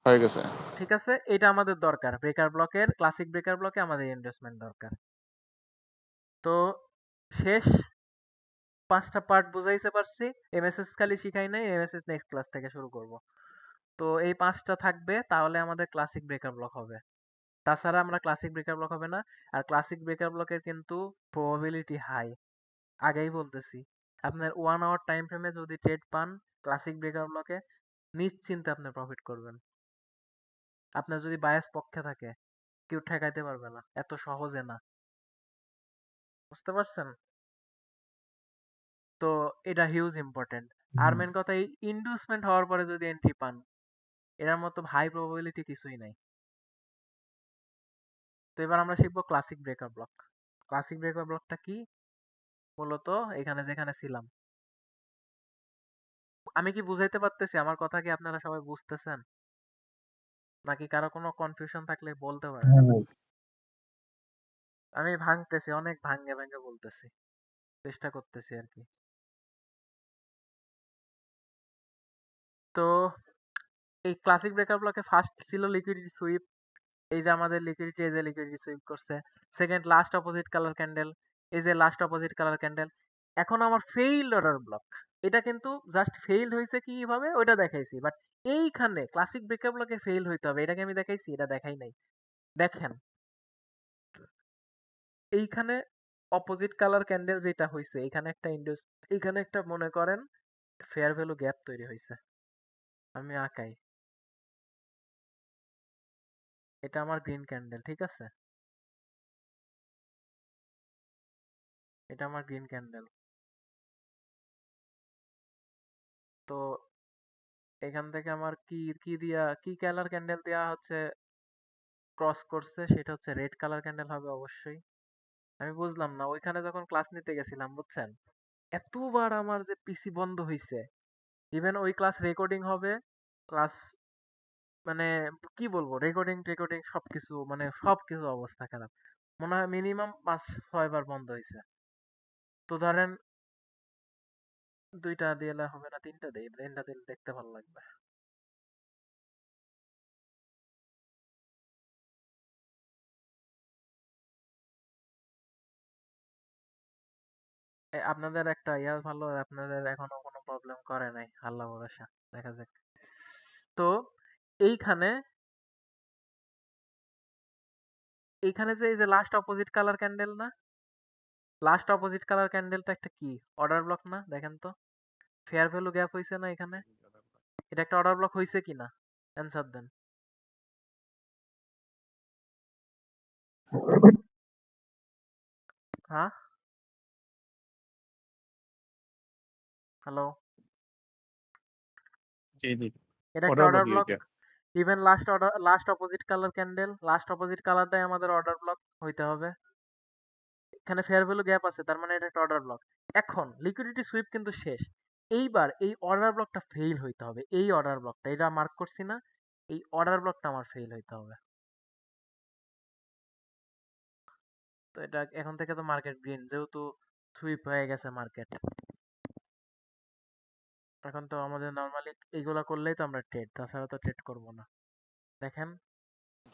হয়ে গেছে। ঠিক আছে? এটা আমাদের দরকার, ব্রেকার ব্লকের, ক্লাসিক ব্রেকার ব্লকে আমাদের ইনভেস্টমেন্ট দরকার। তো শেষ 5টা পার্ট বুঝাইতে পারছি। এমএসএস খালি শিখাই নাই, এমএসএস নেক্সট ক্লাস থেকে শুরু করব। তো এই 5টা থাকবে, তাহলে আমাদের ক্লাসিক ব্রেকার ব্লক হবে। তাছাড়া আমরা ক্লাসিক ব্রেকার ব্লক হবে না। আর ক্লাসিক ব্রেকার ব্লকের কিন্তু প্রবাবিলিটি হাই, আগেই বলতেছি। আপনার 1 আওয়ার টাইম ফ্রেমে যদি ট্রেড পান ক্লাসিক ব্রেকার ব্লকে, নিশ্চিন্তে আপনি প্রফিট করবেন। আপনার যদি বায়াস পক্ষে থাকে, কেউ ঠেকাইতে পারবে না এত সহজে না, বুঝতে পারছেন? তো এটা হিউজ ইম্পর্টেন্ট। আর মেন কথা, এই ইনডিউসমেন্ট হওয়ার পরে যদি এন্ট্রি পান, এটার মতো হাই প্রবাবিলিটি কিছুই নাই। তো এবার আমরা শিখবো classic breaker block. Classic breaker ব্লকটা কি? মূলত এখানে যেখানে ছিলাম, আমি কি বুঝাইতে পারতেছি? আমার কথা কি আপনারা সবাই বুঝতেছেন? নাকি কারো কোনো কনফিউশন থাকলে বলতে পারেন। হ্যাঁ ভাই। আমি ভাঙতেছি, অনেক ভাঙ্গে ভাঙ্গে বলতেছি, চেষ্টা করতেছি আর কি। তো এই ক্লাসিক ব্রেকার ব্লকে ফার্স্ট ছিল লিকুইডিটি সুইপ। এই যে আমাদের লিকুইডিটি, এই যে লিকুইডিটি সুইপ করছে। Second last opposite colour candle, এই যে লাস্ট অপোজিট কালার ক্যান্ডেল। এখন আমার ফেইল অর্ডার ব্লক, এটা কিন্তু জাস্ট ফেইল হয়েছে কিভাবে ওইটা দেখাইছি, বাট এইখানে ক্লাসিক ব্রেকার ব্লকে ফেইল হইতে হবে, এটাকে আমি দেখাইছি? এটা দেখাই নাই। দেখেন এইখানে অপোজিট কালার ক্যান্ডেল যেটা হইছে, এখানে একটা ইন্ডিউস, এখানে একটা মনে করেন ফেয়ার ভ্যালু গ্যাপ তৈরি হয়েছে। আমি আঁকাই, এটা আমার গ্রিন ক্যান্ডেল, ঠিক আছে? এটা আমার গ্রিন ক্যান্ডেল। তো এখান থেকে আমার কি কি দিয়া, কি কালার ক্যান্ডেল দেয়া হচ্ছে ক্রস করছে, সেটা হচ্ছে রেড কালার ক্যান্ডেল হবে অবশ্যই। আমি বুঝলাম না, ওইখানে যখন ক্লাস নিতে গেছিলাম বুঝছেন, এতবার আমার যে পিসি বন্ধ হইছে, ইভেন ওই ক্লাস রেকর্ডিং হবে, ক্লাস মানে কি বলবো, রেকর্ডিং টেকর্ডিং সবকিছু, মানে সবকিছু অবস্থা খারাপ। মনে হয় মিনিমাম 5-6 বার বন্ধ হয়েছে। তো ধরেন 2টা দিলে হবে না, 3টা দিই, 3টা দিলে দেখতে ভালো লাগবে। আপনাদের একটা ইয়া ভালো, আপনাদের এখনো কোনো প্রবলেম করে নাই, আল্লাহ ভরসা, দেখা যাক। তো এইখানে, এইখানে যে এই যে লাস্ট অপোজিট কালার ক্যান্ডেল না, লাস্ট অপোজিট কালার ক্যান্ডেলটা একটা কি অর্ডার ব্লক না? দেখেন তো, ফেয়ার ভ্যালু গ্যাপ হইছে না এখানে? এটা একটা অর্ডার ব্লক হইছে কি না? অ্যানসার দেন। হ্যাঁ, হ্যালো, জি জি, এটা একটা ওটার অর্ডার কি ব্লক। এটা? Even last opposite colour candle, last opposite কালারটাই আমাদের অর্ডার ব্লক হইতে হবে। এখানে ফেয়ার ভ্যালু গ্যাপ আছে, তার মানে এটা একটা অর্ডার ব্লক। এখন লিকুইডিটি সুইপ কিন্তু শেষ। এইবার এই অর্ডার ব্লকটা ফেইল হইতে হবে। এই অর্ডার ব্লকটা, এটা মার্ক করছি না, এই অর্ডার ব্লকটা আমার ফেইল হইতে হবে। তো এটা এখন থেকে তো মার্কেট গ্রিন, যেহেতু সুইপ হয়ে গেছে মার্কেট। এখন তো আমাদের নর্মালি এইগুলা করলেই তো আমরা ট্রেড, তাছাড়া তো ট্রেড করব না। দেখেন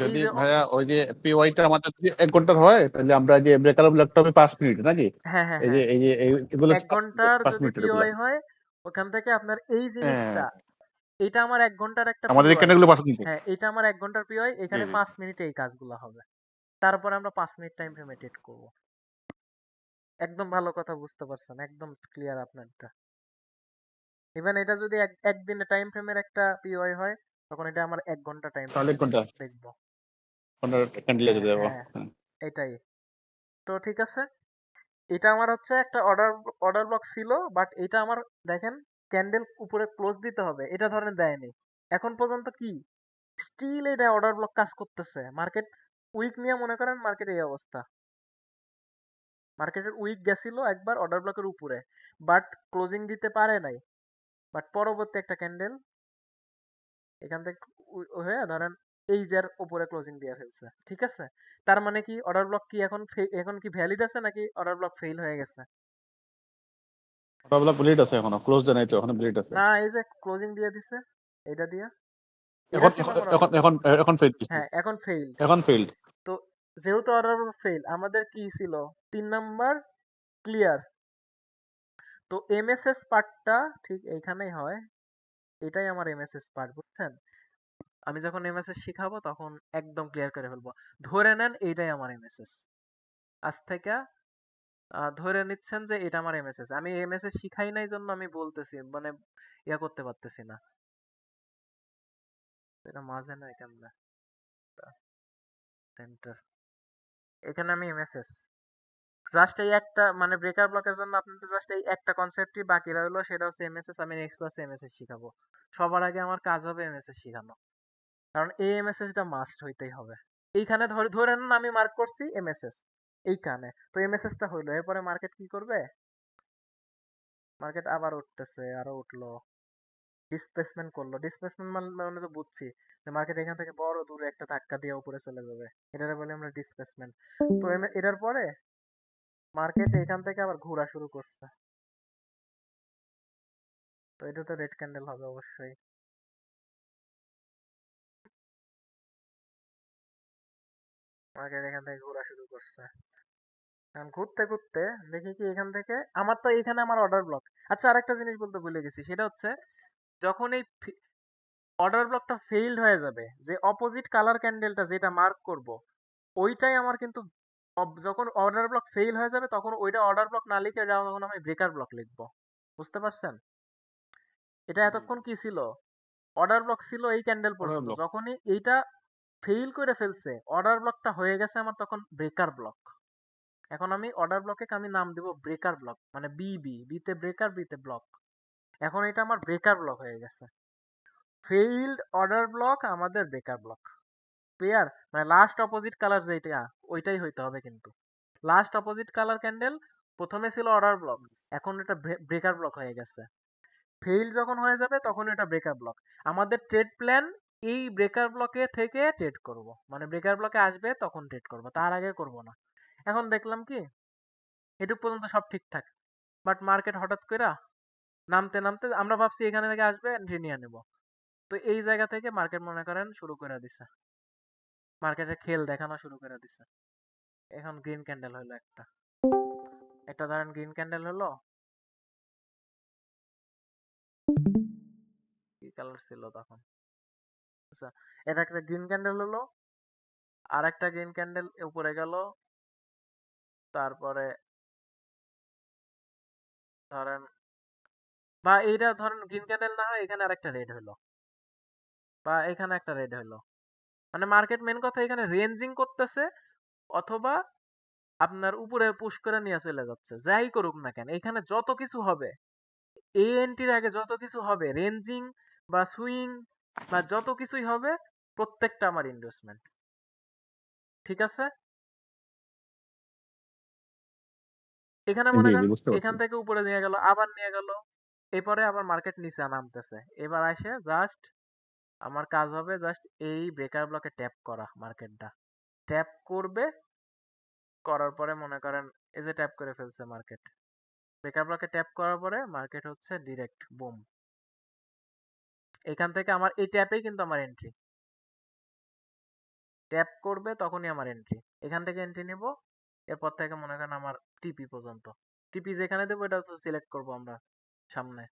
এই যদি যে ভাইয়া ওই যে পিওয়াইটা আমাদের যদি 1 ঘন্টার হয় তাহলে আমরা যে ব্রেকার ব্লকটা হবে 5 মিনিট নাকি? হ্যাঁ হ্যাঁ এই যে হ্যাঁ, এই যে এগুলো 1 ঘন্টার 5 যদি মিনিটের এগুলা। পিওআই হয়, ওখান থেকে আপনার এই হ্যাঁ, জিনিসটা, এটা আমার 1 ঘন্টার একটা আমাদের এই পিওআই। ক্যান্ডেলগুলো 5 মিনিট। হ্যাঁ, এটা আমার 1 ঘন্টার পিওআই, জি এখানে জি। 5 মিনিটে এই কাজগুলো হবে। তারপরে আমরা 5 মিনিট টাইম ফ্রেমে ট্রেড করব। একদম ভালো কথা বুঝতে পারছেন, একদম ক্লিয়ার আপনারটা। ইভেন এটা যদি একদিনে টাইম ফ্রেমের একটা পিওআই হয়, তখন এটা আমার 1 ঘন্টা টাইম তাহলে ফ্রেমে 1 ঘন্টা দেখবো। ক্যান্ডেলে হ্যাঁ যেতে যাবো। হ্যাঁ, এটাই। তো ঠিক আছে, এটা আমার হচ্ছে একটা অর্ডার ব্লক ছিল, বাট এটা আমার দেখেন ক্যান্ডেল উপরে ক্লোজ দিতে হবে, এটা ধরেন দেয়নি। এখন পর্যন্ত কি স্টিল এটা অর্ডার ব্লক কাজ করতেছে। মার্কেট উইক নিয়ে মনে করেন মার্কেট এই অবস্থা। মার্কেটের উইক গেছিল একবার অর্ডার ব্লকের উপরে, বাট ক্লোজিং দিতে পারে নাই। বাট পরবর্তী একটা ক্যান্ডেল এখান থেকে হয়ে ধরেন এই যার উপরে ক্লোজিং দিয়ে ফেলছে, ঠিক আছে। তার মানে কি অর্ডার ব্লক কি এখন কি ভ্যালিড আছে নাকি অর্ডার ব্লক ফেল হয়ে গেছে? ওটা বলা বুলেট আছে এখনো, ক্লোজ নাই তো, এখনো বুলেট আছে। না, এই যে ক্লোজিং দিয়ে দিছে এটা দিয়ে, এটা এখন ছিল এখন আমার অর্ডার এখন ব্লক। এখন এখন ফেল দিচ্ছে। হ্যাঁ, এখন ফেইলড। এখন ফেলড। তো যেহেতু অর্ডার ব্লক ফেল, আমাদের কি ছিল 3 নাম্বার ক্লিয়ার। তো এমএসএস পার্টটা ঠিক এইখানেই হয়, এটাই আমার এমএসএস পার্ট, বুঝছেন। আমি যখন এমএসএস শিখাবো তখন একদম ক্লিয়ার করে ফেলবো। ধরে নেন এইটাই আমার এমএসএস। আজ থেকে ধরে নিচ্ছেন যে এটা আমার এমএসএস। আমি এমএসএস শিখাই নাই জন্য আমি বলতেছি, মানে ইয়া করতে পারতেছি না। এটা মাঝে না কেমনে সেন্টার, এখানে আমি এমএসএস জাস্ট এই একটা, মানে ব্রেকার ব্লকের জন্য আপনাদের জাস্ট এই একটা কনসেপ্টই বাকি রইলো, সেটা হচ্ছে এমএসএস। আমি নেক্সট ক্লাসে এমএসএস শিখাবো। সবার আগে আমার কাজ হবে এমএসএস শেখানো, কারণ এই এমএসএসটা মাস্ট হইতেই হবে। এইখানে ধরে ধরে নেন আমি মার্ক করছি এমএসএস এইখানে, তো এমএসএসটা হইলো, এরপরে মার্কেট কি করবে? মার্কেট আবার উঠতেছে, আরো উঠলো, ডিসপ্লেসমেন্ট করলো। ডিসপ্লেসমেন্ট মানে তো বুঝছি যে মার্কেট এখান থেকে বড় দূরে একটা ধাক্কা দিয়ে উপরে চলে যাবে, এটারে বলি আমরা ডিসপ্লেসমেন্ট। তো এটার পরে মার্কেট এখান থেকে আবার ঘোরা শুরু করছে, তো এটা তো রেড ক্যান্ডেল হবে অবশ্যই। মার্কেট এখান থেকে ঘোরা শুরু করছে, এখন ঘুরতে ঘুরতে দেখি কি এখান থেকে আমার তো এখানে আমার অর্ডার ব্লক। আচ্ছা, আরেকটা জিনিস বলতে ভুলে গেছি, সেটা হচ্ছে যখন এই অর্ডার ব্লকটা ফেইলড হয়ে যাবে, যে অপোজিট কালার ক্যান্ডেলটা যেটা মার্ক করব, ওইটাই আমার কিন্তু যখন অর্ডার ব্লক ফেইল হয়ে যাবে তখন ওইটা অর্ডার ব্লক না লিখে যাওয়া, তখন আমি ব্রেকার ব্লক লিখবো। বুঝতে পারছেন? এটা এতক্ষণ কি ছিল? অর্ডার ব্লক ছিল এই ক্যান্ডেল অর্ডার পর্যন্ত। ব্লক। যখনই এইটা ফেইল করে ফেলছে, অর্ডার ব্লকটা হয়ে গেছে আমার, তখন ব্রেকার ব্লক। এখন আমি অর্ডার ব্লকে আমি নাম দেব ব্রেকার ব্লক, মানে বি তে ব্রেকার, বি তে ব্লক। এখন এটা আমার ব্রেকার ব্লক হয়ে গেছে। ফেইল্ড অর্ডার ব্লক আমাদের ব্রেকার ব্লক। ক্লিয়ার? মানে লাস্ট অপোজিট কালার যেটা, ওইটাই হইতে হবে কিন্তু। লাস্ট অপোজিট কালার ক্যান্ডেল প্রথমে ছিল অর্ডার ব্লক, এখন এটা ব্রেকার ব্লক হয়ে গেছে। ফেইল যখন হয়ে যাবে তখন এটা ব্রেকার ব্লক। আমাদের ট্রেড প্ল্যান এই ব্রেকার ব্লকে থেকে ট্রেড করব, মানে ব্রেকার ব্লকে আসবে তখন ট্রেড করব, তার আগে করব না। এখন দেখলাম কি এটুক পর্যন্ত সব ঠিকঠাক, বাট মার্কেট হঠাৎ করে নামতে নামতে আমরা ভাবছি এখানে থেকে আসবে, এন্ট্রি নিয়ে নেব। তো এই জায়গা থেকে মার্কেট মনে করেন শুরু করে দিছে, মার্কেটের খেল দেখানো শুরু করে দিছে। এখন গ্রিন ক্যান্ডেল হলো একটা, একটা ধরেন গ্রিন ক্যান্ডেল হলো, কি কালার ছিল তখন, আচ্ছা, এটা একটা গ্রিন ক্যান্ডেল হলো, আর একটা গ্রিন ক্যান্ডেল উপরে গেল, তারপরে ধরেন, বা এইটা ধরেন গ্রিন ক্যান্ডেল না হয় এখানে আরেকটা রেড হলো, বা এখানে একটা রেড হলো। মানে মার্কেট মেন কথা এখানে রেঞ্জিং করতেছে, অথবা আপনার উপরে পুশ করে নিয়ে চলে যাচ্ছে। যাই করুক না কেন এখানে যত কিছু হবে, এই এন্ট্রির আগে যত কিছু হবে, রেঞ্জিং বা সুইং বা যত কিছুই হবে, প্রত্যেকটা আমার ইনভেস্টমেন্ট। ঠিক আছে? এখানে মনে জি করেন বুঝতে পারছি। এখান থেকে উপরে নিয়ে গেল, আবার নিয়ে গেল, এরপরে আবার মার্কেট নিচে নামতেছে। এবার আসে জাস্ট আমার কাজ হবে জাস্ট এই ব্রেকার ব্লকে ট্যাপ করা, মার্কেটটা ট্যাপ করবে, করার পরে মনে করেন এই যে ট্যাপ করে ফেলছে মার্কেট, ব্রেকার ব্লকে ট্যাপ করার পরে মার্কেট হচ্ছে ডিরেক্ট বুম, এখান থেকে আমার এই ট্যাপেই কিন্তু আমার এন্ট্রি, ট্যাপ করবে তখনই আমার এন্ট্রি, এখান থেকে এন্ট্রি নিব, এরপর থেকে মনে করেন আমার টিপি পর্যন্ত, টিপি যেখানে দেবো এটা তো সিলেক্ট করব আমরা সামনে,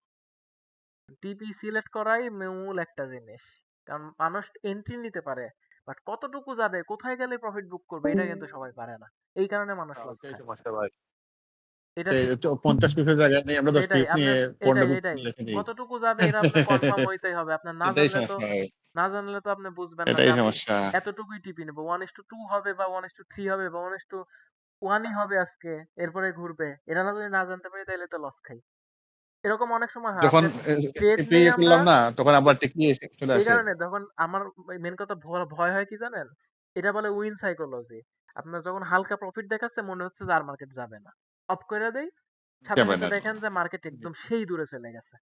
টিপি সিলেক্ট করাই মূল একটা জিনিস, কারণ মানুষ এন্ট্রি নিতে পারে বাট কতটুকু যাবে, কোথায় গেলে প্রফিট বুক করবে এটা কিন্তু সবাই পারে না, এই কারণে মানুষ লস ওইটাই খায়। সমস্যা ভাই। এটা এই 50 পিসের জায়গায় নিয়ে আমরা 10 সেটাই পিস নিয়ে আপনার, 15 এটাই পিস এটাই লিখে দিই। কতটুকু যাবে এটা আপনার কনফার্ম হইতেই হবে, আপনার না এটাই জানলে তো, সমস্যা ভাই। না জানলে তো আপনি বুঝবেন না যে এটাই আমি সমস্যা। এতটুকুই টিপি নেবো, 1:2 হবে বা 1:3 হবে বা 1:1ই হবে আজকে, এরপরে ঘুরবে, এটা না যদি না জানতে পারি তাহলে তো লস খাই। এরকম অনেক সময় হয় যখন আপনি ট্রেড টিপি নেই আমরা, করলাম না তখন আবার টিপি এসে চলে এই আসে। কারণে তখন আমার মেন কথা ভয় হয় কি জানেন, এটা বলে উইন সাইকোলজি, আপনার যখন হালকা প্রফিট দেখাচ্ছে মনে হচ্ছে যে আর মার্কেট যাবে না, অফ করে দেই, সাথে যাবে সাথে না। দেখেন যে মার্কেট একদম সেই দূরে চলে গেছে,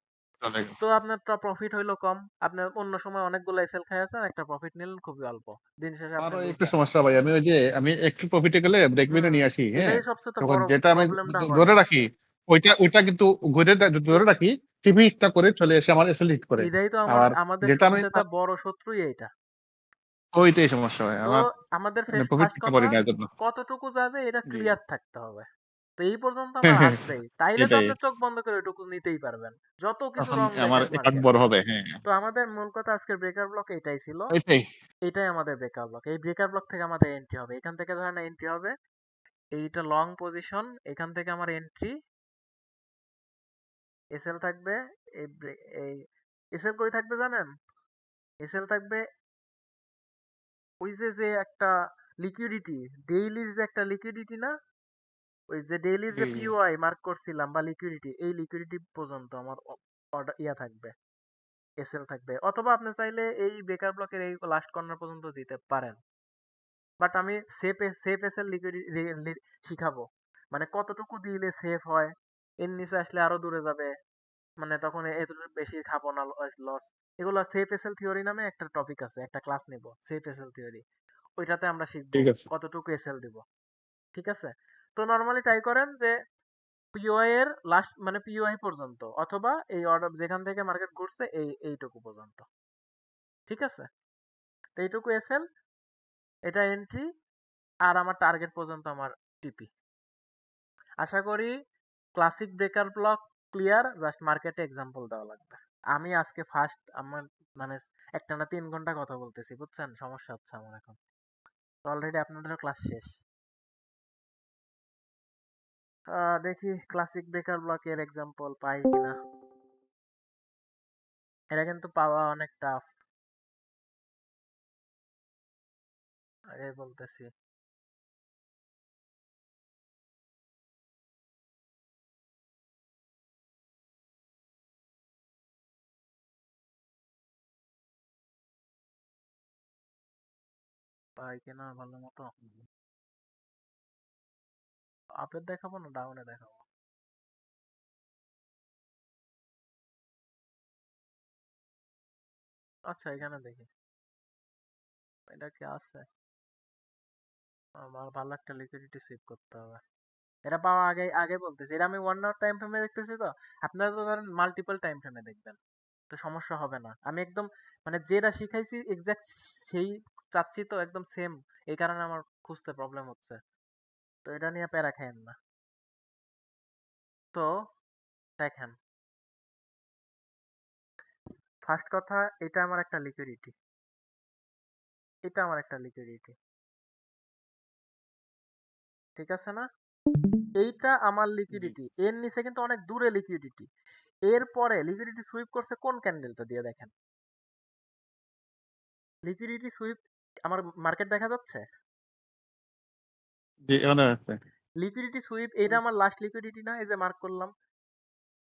চলে গেছে। তো আপনার প্রফিট হইলো কম, আপনার অন্য সময় অনেকগুলো এসএল খাই আছেন, একটা প্রফিট নিলেন খুবই অল্প, দিন শেষে আপনি আরো একটু লুজার। সমস্যা ভাই, আমি একটু প্রফিটে গেলে ব্রেক ইভেনে হুম, নিয়ে আসি, হ্যাঁ। এটাই সবচেয়ে তখন বড় যেটা আমি প্রবলেমটা হয়। ধরে রাখি ওইটা কিন্তু ঘুরে ধরে রাখি, টিপি টা করে চলে এসে আমার এসএল হিট করে। এটাই তো আর আমাদের যেটা আমি সবচেয়ে বড় শত্রুই এইটা। ওইটাই সমস্যা হয় তো আমার, আমাদের মানে প্রফিট ফার্স্ট করতে কথা পারি না এর জন্য। কতটুকু যাবে এটা জি। ক্লিয়ার থাকতে হবে, তো এই পর্যন্ত আমার আসবেই, তাইলে তো এটাই। আপনি চোখ বন্ধ করে ওইটুকু নিতেই পারবেন, যত কিছু তখন রং আমার দেখাক অ্যাকাউন্ট মার্কেট। বড় হবে, হ্যাঁ। তো আমাদের মূল কথা আজকের ব্রেকার ব্লক এটাই ছিল, ওইটাই। এটাই আমাদের ব্রেকার ব্লক, এই ব্রেকার ব্লক থেকে আমাদের এন্ট্রি হবে, এখান থেকে ধরেন এন্ট্রি হবে, এইটা লং পজিশন, এখান থেকে আমার এন্ট্রি, এসএল থাকবে, এই এসএল কই থাকবে জানেন, এসএল থাকবে ওই যে যে একটা লিকুইডিটি, ডেইলির যে একটা লিকুইডিটি না, ওই যে ডেইলির জি যে জি। পিওআই মার্ক করছিলাম বা লিকুইডিটি, এই লিকুইডিটি পর্যন্ত আমার অর্ডার ইয়া থাকবে, এসএল থাকবে, অথবা আপনি চাইলে এই ব্রেকার ব্লকের এই লাস্ট কর্নার পর্যন্ত দিতে পারেন, বাট আমি সেফ এসএল লিকুইডিটি শিখাবো, মানে কতটুকু দিলে সেফ হয়, এর নিচে আসলে আরো দূরে যাবে, মানে তখন এত বেশি খাবো না লস, এগুলো সেফ এসএল থিওরি নামে একটা টপিক আছে, একটা ক্লাস নিব সেফ এসএল থিওরি, ওইটাতে আমরা শিখবো ঠিক আছে। কতটুকু এসএল দিব। ঠিক আছে? তো নরমালি ট্রাই করেন যে পিওআই এর লাস্ট মানে পিওআই পর্যন্ত, অথবা এই অর্ডার যেখান থেকে মার্কেট ঘুরছে এইটুকু পর্যন্ত। ঠিক আছে? তো এইটুকু এসএল, এটা এন্ট্রি, আর আমার টার্গেট পর্যন্ত আমার টিপি। আশা করি classic breaker block clear, just মার্কেটে এক্সাম্পল দেওয়া লাগবে। আমি আজকে ফার্স্ট আমার মানে একটানা 3 ঘন্টা কথা বলতেছি, বুঝছেন, সমস্যা হচ্ছে আমার এখন, তো অলরেডি আপনাদেরও ক্লাস শেষ। দেখি ক্লাসিক ব্রেকার ব্লকের এক্সাম্পল পাই কিনা, এটা কিন্তু পাওয়া অনেক টাফ, আগে বলতেছি। পাই কিনা ভালো মতো, আপের দেখাবো না ডাউনে দেখাবো, আচ্ছা এখানে দেখি, এটা কি আছে, আমার ভালো একটা লিকুইডিটি সেভ করতে হবে, এটা পাওয়া আগে আগে বলতেছি, এটা আমি 1 আওয়ার টাইম ফ্রেমে দেখতেছি, তো আপনারা তো ধরেন মাল্টিপল টাইম ফ্রেমে দেখবেন, তো সমস্যা হবে না, আমি একদম মানে যেটা শিখাইছি এক্সাক্ট সেই চাচ্ছি, তো একদম সেম, এই কারণে আমার খুঁজতে প্রবলেম হচ্ছে, তো এটা নিয়ে প্যারা খাইয়েন না। তো দেখেন, ফার্স্ট কথা, এটা আমার একটা লিকুইডিটি, এটা আমার একটা লিকুইডিটি, ঠিক আছে না, এইটা আমার জি লিকুইডিটি, এর নিচে কিন্তু অনেক দূরে লিকুইডিটি, এরপরে লিকুইডিটি সুইপ করছে কোন ক্যান্ডেলটা দিয়ে দেখেন, লিকুইডিটি সুইপ, আমার মার্কেট দেখা যাচ্ছে, জি। এখানে আছে। লিকুইডিটি সুইপ, এটা আমার লাস্ট লিকুইডিটি না, এই যে মার্ক করলাম,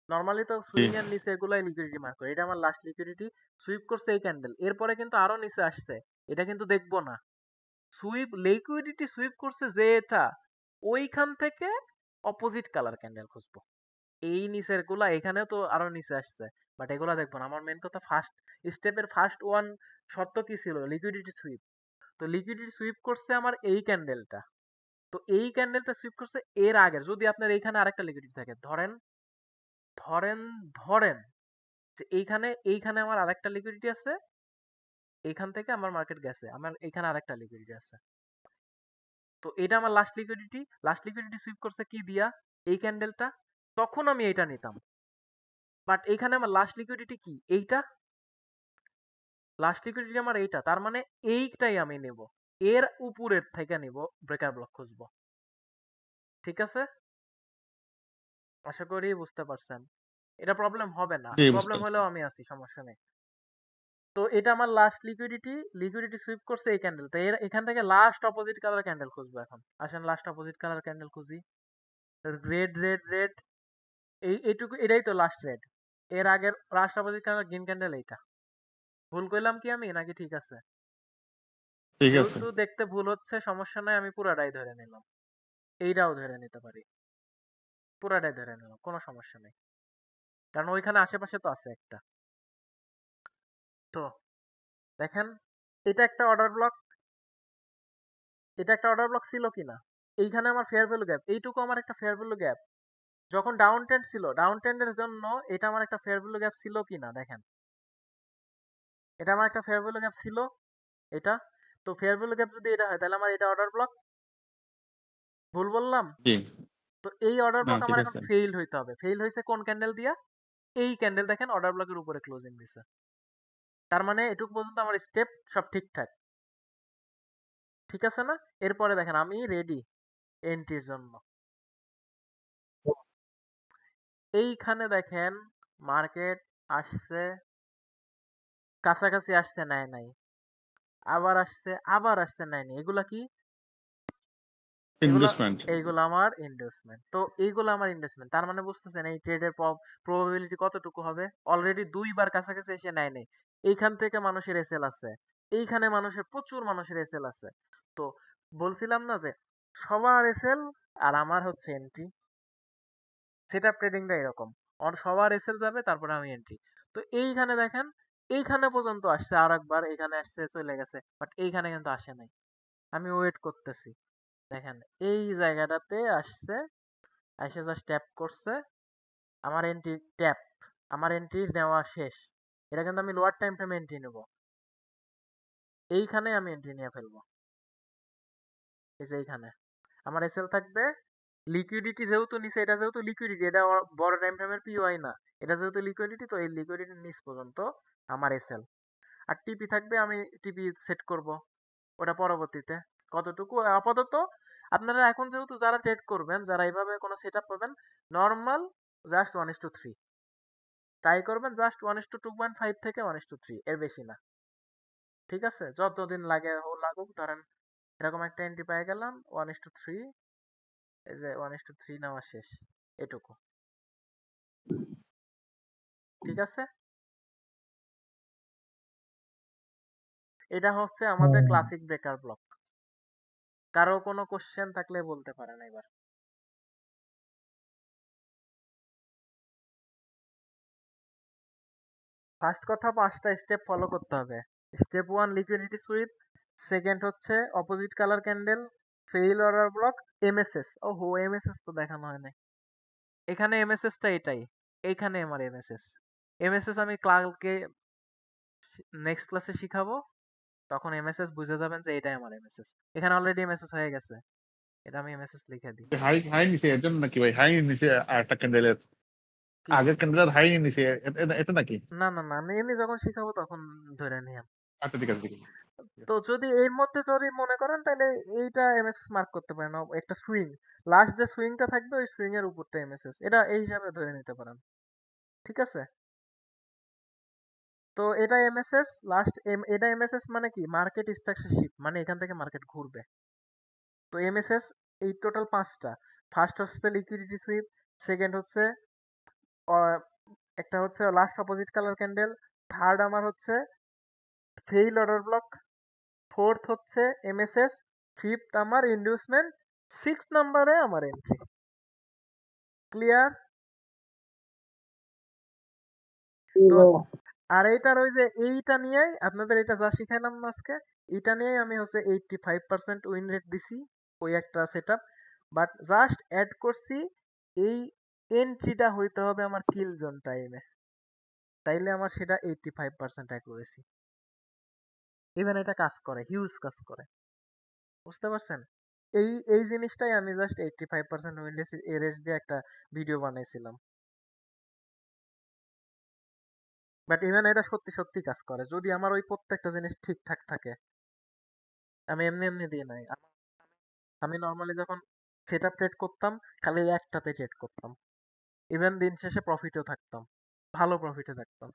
নরমালি তো জি সুইং এর নিচে এগুলাই লিকুইডিটি মার্ক করে, এটা আমার লাস্ট লিকুইডিটি, সুইপ করছে এই ক্যান্ডেল, এরপরে কিন্তু আরো নিচে আসছে, এটা কিন্তু দেখবো না। সুইপ লিকুইডিটি সুইপ করছে যে এটা, ওইখান থেকে অপোজিট কালার ক্যান্ডেল খুঁজবো। এই নিচের গুলা এখানেও তো আরো নিচে আসছে, বাট এগুলা দেখবো না। আমার মেন কথা ফার্স্ট স্টেপের ফার্স্ট ওয়ান শর্ত কি ছিল? Liquidity sweep. তো লিকুইডিটি সুইপ করছে আমার এই ক্যান্ডেলটা, তো এই ক্যান্ডেলটা সুইপ করছে এর আগের। যদি আপনার এইখানে আরেকটা লিকুইডিটি থাকে, ধরেন ধরেন ধরেন যে এইখানে আমার আরেকটা লিকুইডিটি আছে, এইখান থেকে আমার মার্কেট গেছে, আমার এখানে আরেকটা লিকুইডিটি আছে, তো এটা আমার লাস্ট লিকুইডিটি সুইপ করছে কি দিয়া? এই ক্যান্ডেলটা। তখন আমি এইটা নিতাম, বাট এইখানে আমার লাস্ট লিকুইডিটি কি? এইটা লাস্ট লিকুইডিটি আমার এইটা, তার মানে এইটাই আমি নেব, এর উপরের থেকে নিব, ব্রেকার ব্লক খুঁজবো। ঠিক আছে, আশা করি বুঝতে পারছেন। এটা প্রবলেম হবে না, জি, বুঝতে প্রবলেম পারছি। হলেও আমি আছি, সমস্যা নেই। তো এটা আমার লাস্ট লিকুইডিটি সুইপ করছে এই ক্যান্ডেল, তো এখান থেকে লাস্ট অপোজিট কালার ক্যান্ডেল খুঁজবো। এখন আসেন লাস্ট অপোজিট কালার ক্যান্ডেল খুঁজি। রেড রেড রেড, এইটুকু, এটাই তো লাস্ট রেড। এর আগের last opposite colour green candle এইটা। ভুল কইলাম কি আমি, নাকি ঠিক আছে? ঠিক আছে। যেহেতু দেখতে ভুল হচ্ছে, সমস্যা নাই, আমি পুরাটাই ধরে নিলাম। এইটাও ধরে নিতে পারি, পুরাটাই ধরে নিলাম, কোনো সমস্যা নেই, কারণ ওইখানে আশেপাশে তো আছে একটা। তো দেখেন, এটা একটা অর্ডার ব্লক, এটা একটা অর্ডার ব্লক ছিল কিনা? এইখানে আমার ফেয়ার ভ্যালু গ্যাপ, এইটুকু আমার একটা ফেয়ার ভ্যালু গ্যাপ। যখন ডাউন ট্রেন্ড ছিল, ডাউন ট্রেন্ডের জন্য এটা আমার একটা ফেয়ার ভ্যালু গ্যাপ ছিল কিনা দেখেন, এটা আমার একটা ফেয়ার ভ্যালু গ্যাপ ছিল, এটা। তো ফেয়ার ভ্যালু গ্যাপ যদি এটা হয়, তাহলে আমার এটা অর্ডার ব্লক। ভুল বললাম? জি, তো এই অর্ডার না ব্লক ঠিক আমার এখন আছে। ফেইল হইতে হবে। ফেইল হয়েছে কোন ক্যান্ডেল দিয়া? এই ক্যান্ডেল দেখেন অর্ডার ব্লকের উপরে ক্লোজিং দিছে, তার মানে এটুকু পর্যন্ত আমার স্টেপ সব ঠিকঠাক। ঠিক আছে না? এরপরে দেখেন আমি রেডি এন্ট্রির জন্য। এইখানে দেখেন মার্কেট আসছে, কাছাকাছি আসছে, নেয় নাই, আবার আসছে, নেয় নাই। এগুলা কি? এগুলা ইনভেস্টমেন্ট। এইগুলো আমার ইনভেস্টমেন্ট। তো এইগুলো আমার ইনভেস্টমেন্ট, তার মানে বুঝতেছেন এই ট্রেডের প্রবাবিলিটি কতটুকু হবে? অলরেডি দুইবার কাছাকাছি এসে নেয় নেই। এইখান থেকে মানুষের এসএল আছে, এইখানে প্রচুর মানুষের এসএল আছে। তো বলছিলাম না যে সবার এসএল আর আমার হচ্ছে এন্ট্রি। সেটআপ ট্রেডিংটা এরকম, সবার এসএল যাবে, তারপরে আমি এন্ট্রি। তো এইখানে দেখেন, এইখানে পর্যন্ত আসছে, আর একবার এখানে আসছে, চলে গেছে, বাট এইখানে কিন্তু আসে নাই। আমি ওয়েট করতেছি, দেখেন এই জায়গাটাতে আসছে, এসে জাস্ট ট্যাপ করছে, আমার এন্ট্রি ট্যাপ, আমার এন্ট্রি নেওয়া শেষ। এটা কিন্তু আমি লোয়ার টাইম ফ্রেমে এন্ট্রি নেব, এইখানে আমি এন্ট্রি নিয়ে ফেলবো। এই যে এইখানে আমার এসএল থাকবে। লিকুইডিটি যেহেতু নিচে, এটা যেহেতু লিকুইডিটি, এটা বড় টাইম ফ্রেমের পিওয়াই না, এটা যেহেতু লিকুইডিটি, তো এই লিকুইডিটির নিচ পর্যন্ত আমার এসএল। আর টিপি থাকবে, আমি টিপি সেট করব ওটা পরবর্তীতে। কতটুকু আপাতত আপনারা এখন যেহেতু যারা ট্রেড করবেন, যারা এইভাবে কোনো সেটআপ পাবেন, নর্মাল জাস্ট 1:3 ট্রাই করবেন, জাস্ট 1:2.5 থেকে 1:3, এর বেশি না। ঠিক আছে, যতদিন লাগে লাগুক, ধরেন এরকম একটা এন্ট্রি পেয়ে গেলাম 1:3, এই যে 1:3 নেওয়া শেষ, এটুকু। ঠিক আছে, এটা হচ্ছে আমাদের হ্যাঁ, ক্লাসিক ব্রেকার ব্লক। কারো কোনো কোশ্চেন থাকলে বলতে পারেন এবার। ফার্স্ট কথা, 5টা স্টেপ ফলো করতে হবে। স্টেপ 1 লিকুইডিটি সুইপ, সেকেন্ড হচ্ছে opposite colour candle, fail order block, MSS. ওহো, এমএসএস তো দেখানো হয় নাই। এখানে এমএসএসটা এটাই, এইখানে আমার এমএসএস। এমএসএস আমি কালকে নেক্সট ক্লাসে শিখাবো, তখন এমএসএস বুঝে যাবেন যে এটাই আমার এমএসএস। এখানে অলরেডি এমএসএস হয়ে গেছে, এটা আমি এমএসএস লিখে দিই। হাই হাই নিচে এর জন্য নাকি ভাই? হাই নিচে আর একটা ক্যান্ডেলের, কি? আগের ক্যান্ডেলের হাই নিচে, এটা নাকি? না না না, আমি এমনি যখন শিখাবো তখন ধরে নিলাম। আচ্ছা ঠিক আছে, ঠিক আছে। তো যদি এর মধ্যে যদি মনে করেন, তাহলে এইটা এমএসএস মার্ক করতে পারেন, একটা সুইং, লাস্ট যে সুইংটা থাকবে ওই সুইং এর উপরটা এমএসএস, এটা এই হিসাবে ধরে নিতে পারেন। ঠিক আছে, তো এটা এমএসএস লাস্ট, এটা এমএসএস মানে কি? মার্কেট ইনস্ট্রাকশন শিপ, মানে এখান থেকে মার্কেট ঘুরবে। তো এমএসএস এই টোটাল 5টা। ফার্স্ট হচ্ছে লিকুইডিটি সুইপ, সেকেন্ড হচ্ছে একটা হচ্ছে last opposite colour candle, third আমার হচ্ছে ফেইল অর্ডার ব্লক, ফোর্থ হচ্ছে এমএসএস, ফিফথ আমার ইন্ডিউসমেন্ট, সিক্স নাম্বারে আমার এন্ট্রি। ক্লিয়ার? তো আর এইটার ওই যে এইটা নিয়েই আপনাদের এটা যা শিখাইলাম না আজকে, এইটা নিয়েই আমি হচ্ছে 85% উইন রেট দিছি ওই একটা সেটআপ। বাট জাস্ট অ্যাড করছি এই এন্ট্রিটা হইতে হবে আমার কিল জোন টাইমে, তাইলে আমার সেটা 85% অ্যাকুরেসি। ইভেন এটা কাজ করে, হিউজ কাজ করে। বুঝতে পারছেন? এই এই জিনিসটাই আমি জাস্ট 85% উইন্ডোজ এরেস দিয়ে একটা ভিডিও বানাইছিলাম। বাট ইভেন এটা সত্যি সত্যি কাজ করে যদি আমার ওই প্রত্যেকটা জিনিস ঠিকঠাক থাকে। আমি এমনি এমনি দিয়ে নাই। আমি নর্মালি যখন সেটআপ ট্রেড করতাম খালি এই একটাতে ট্রেড করতাম। ইভেন দিন শেষে প্রফিটেও থাকতাম, ভালো প্রফিটে থাকতাম।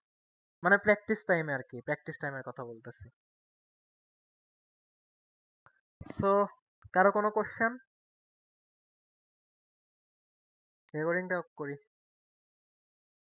মানে প্র্যাকটিস টাইমে আর কি, প্র্যাকটিস টাইমের কথা বলতেছি। সো কারো কোনো কোশ্চেন? রেকর্ডিংটা অফ করি।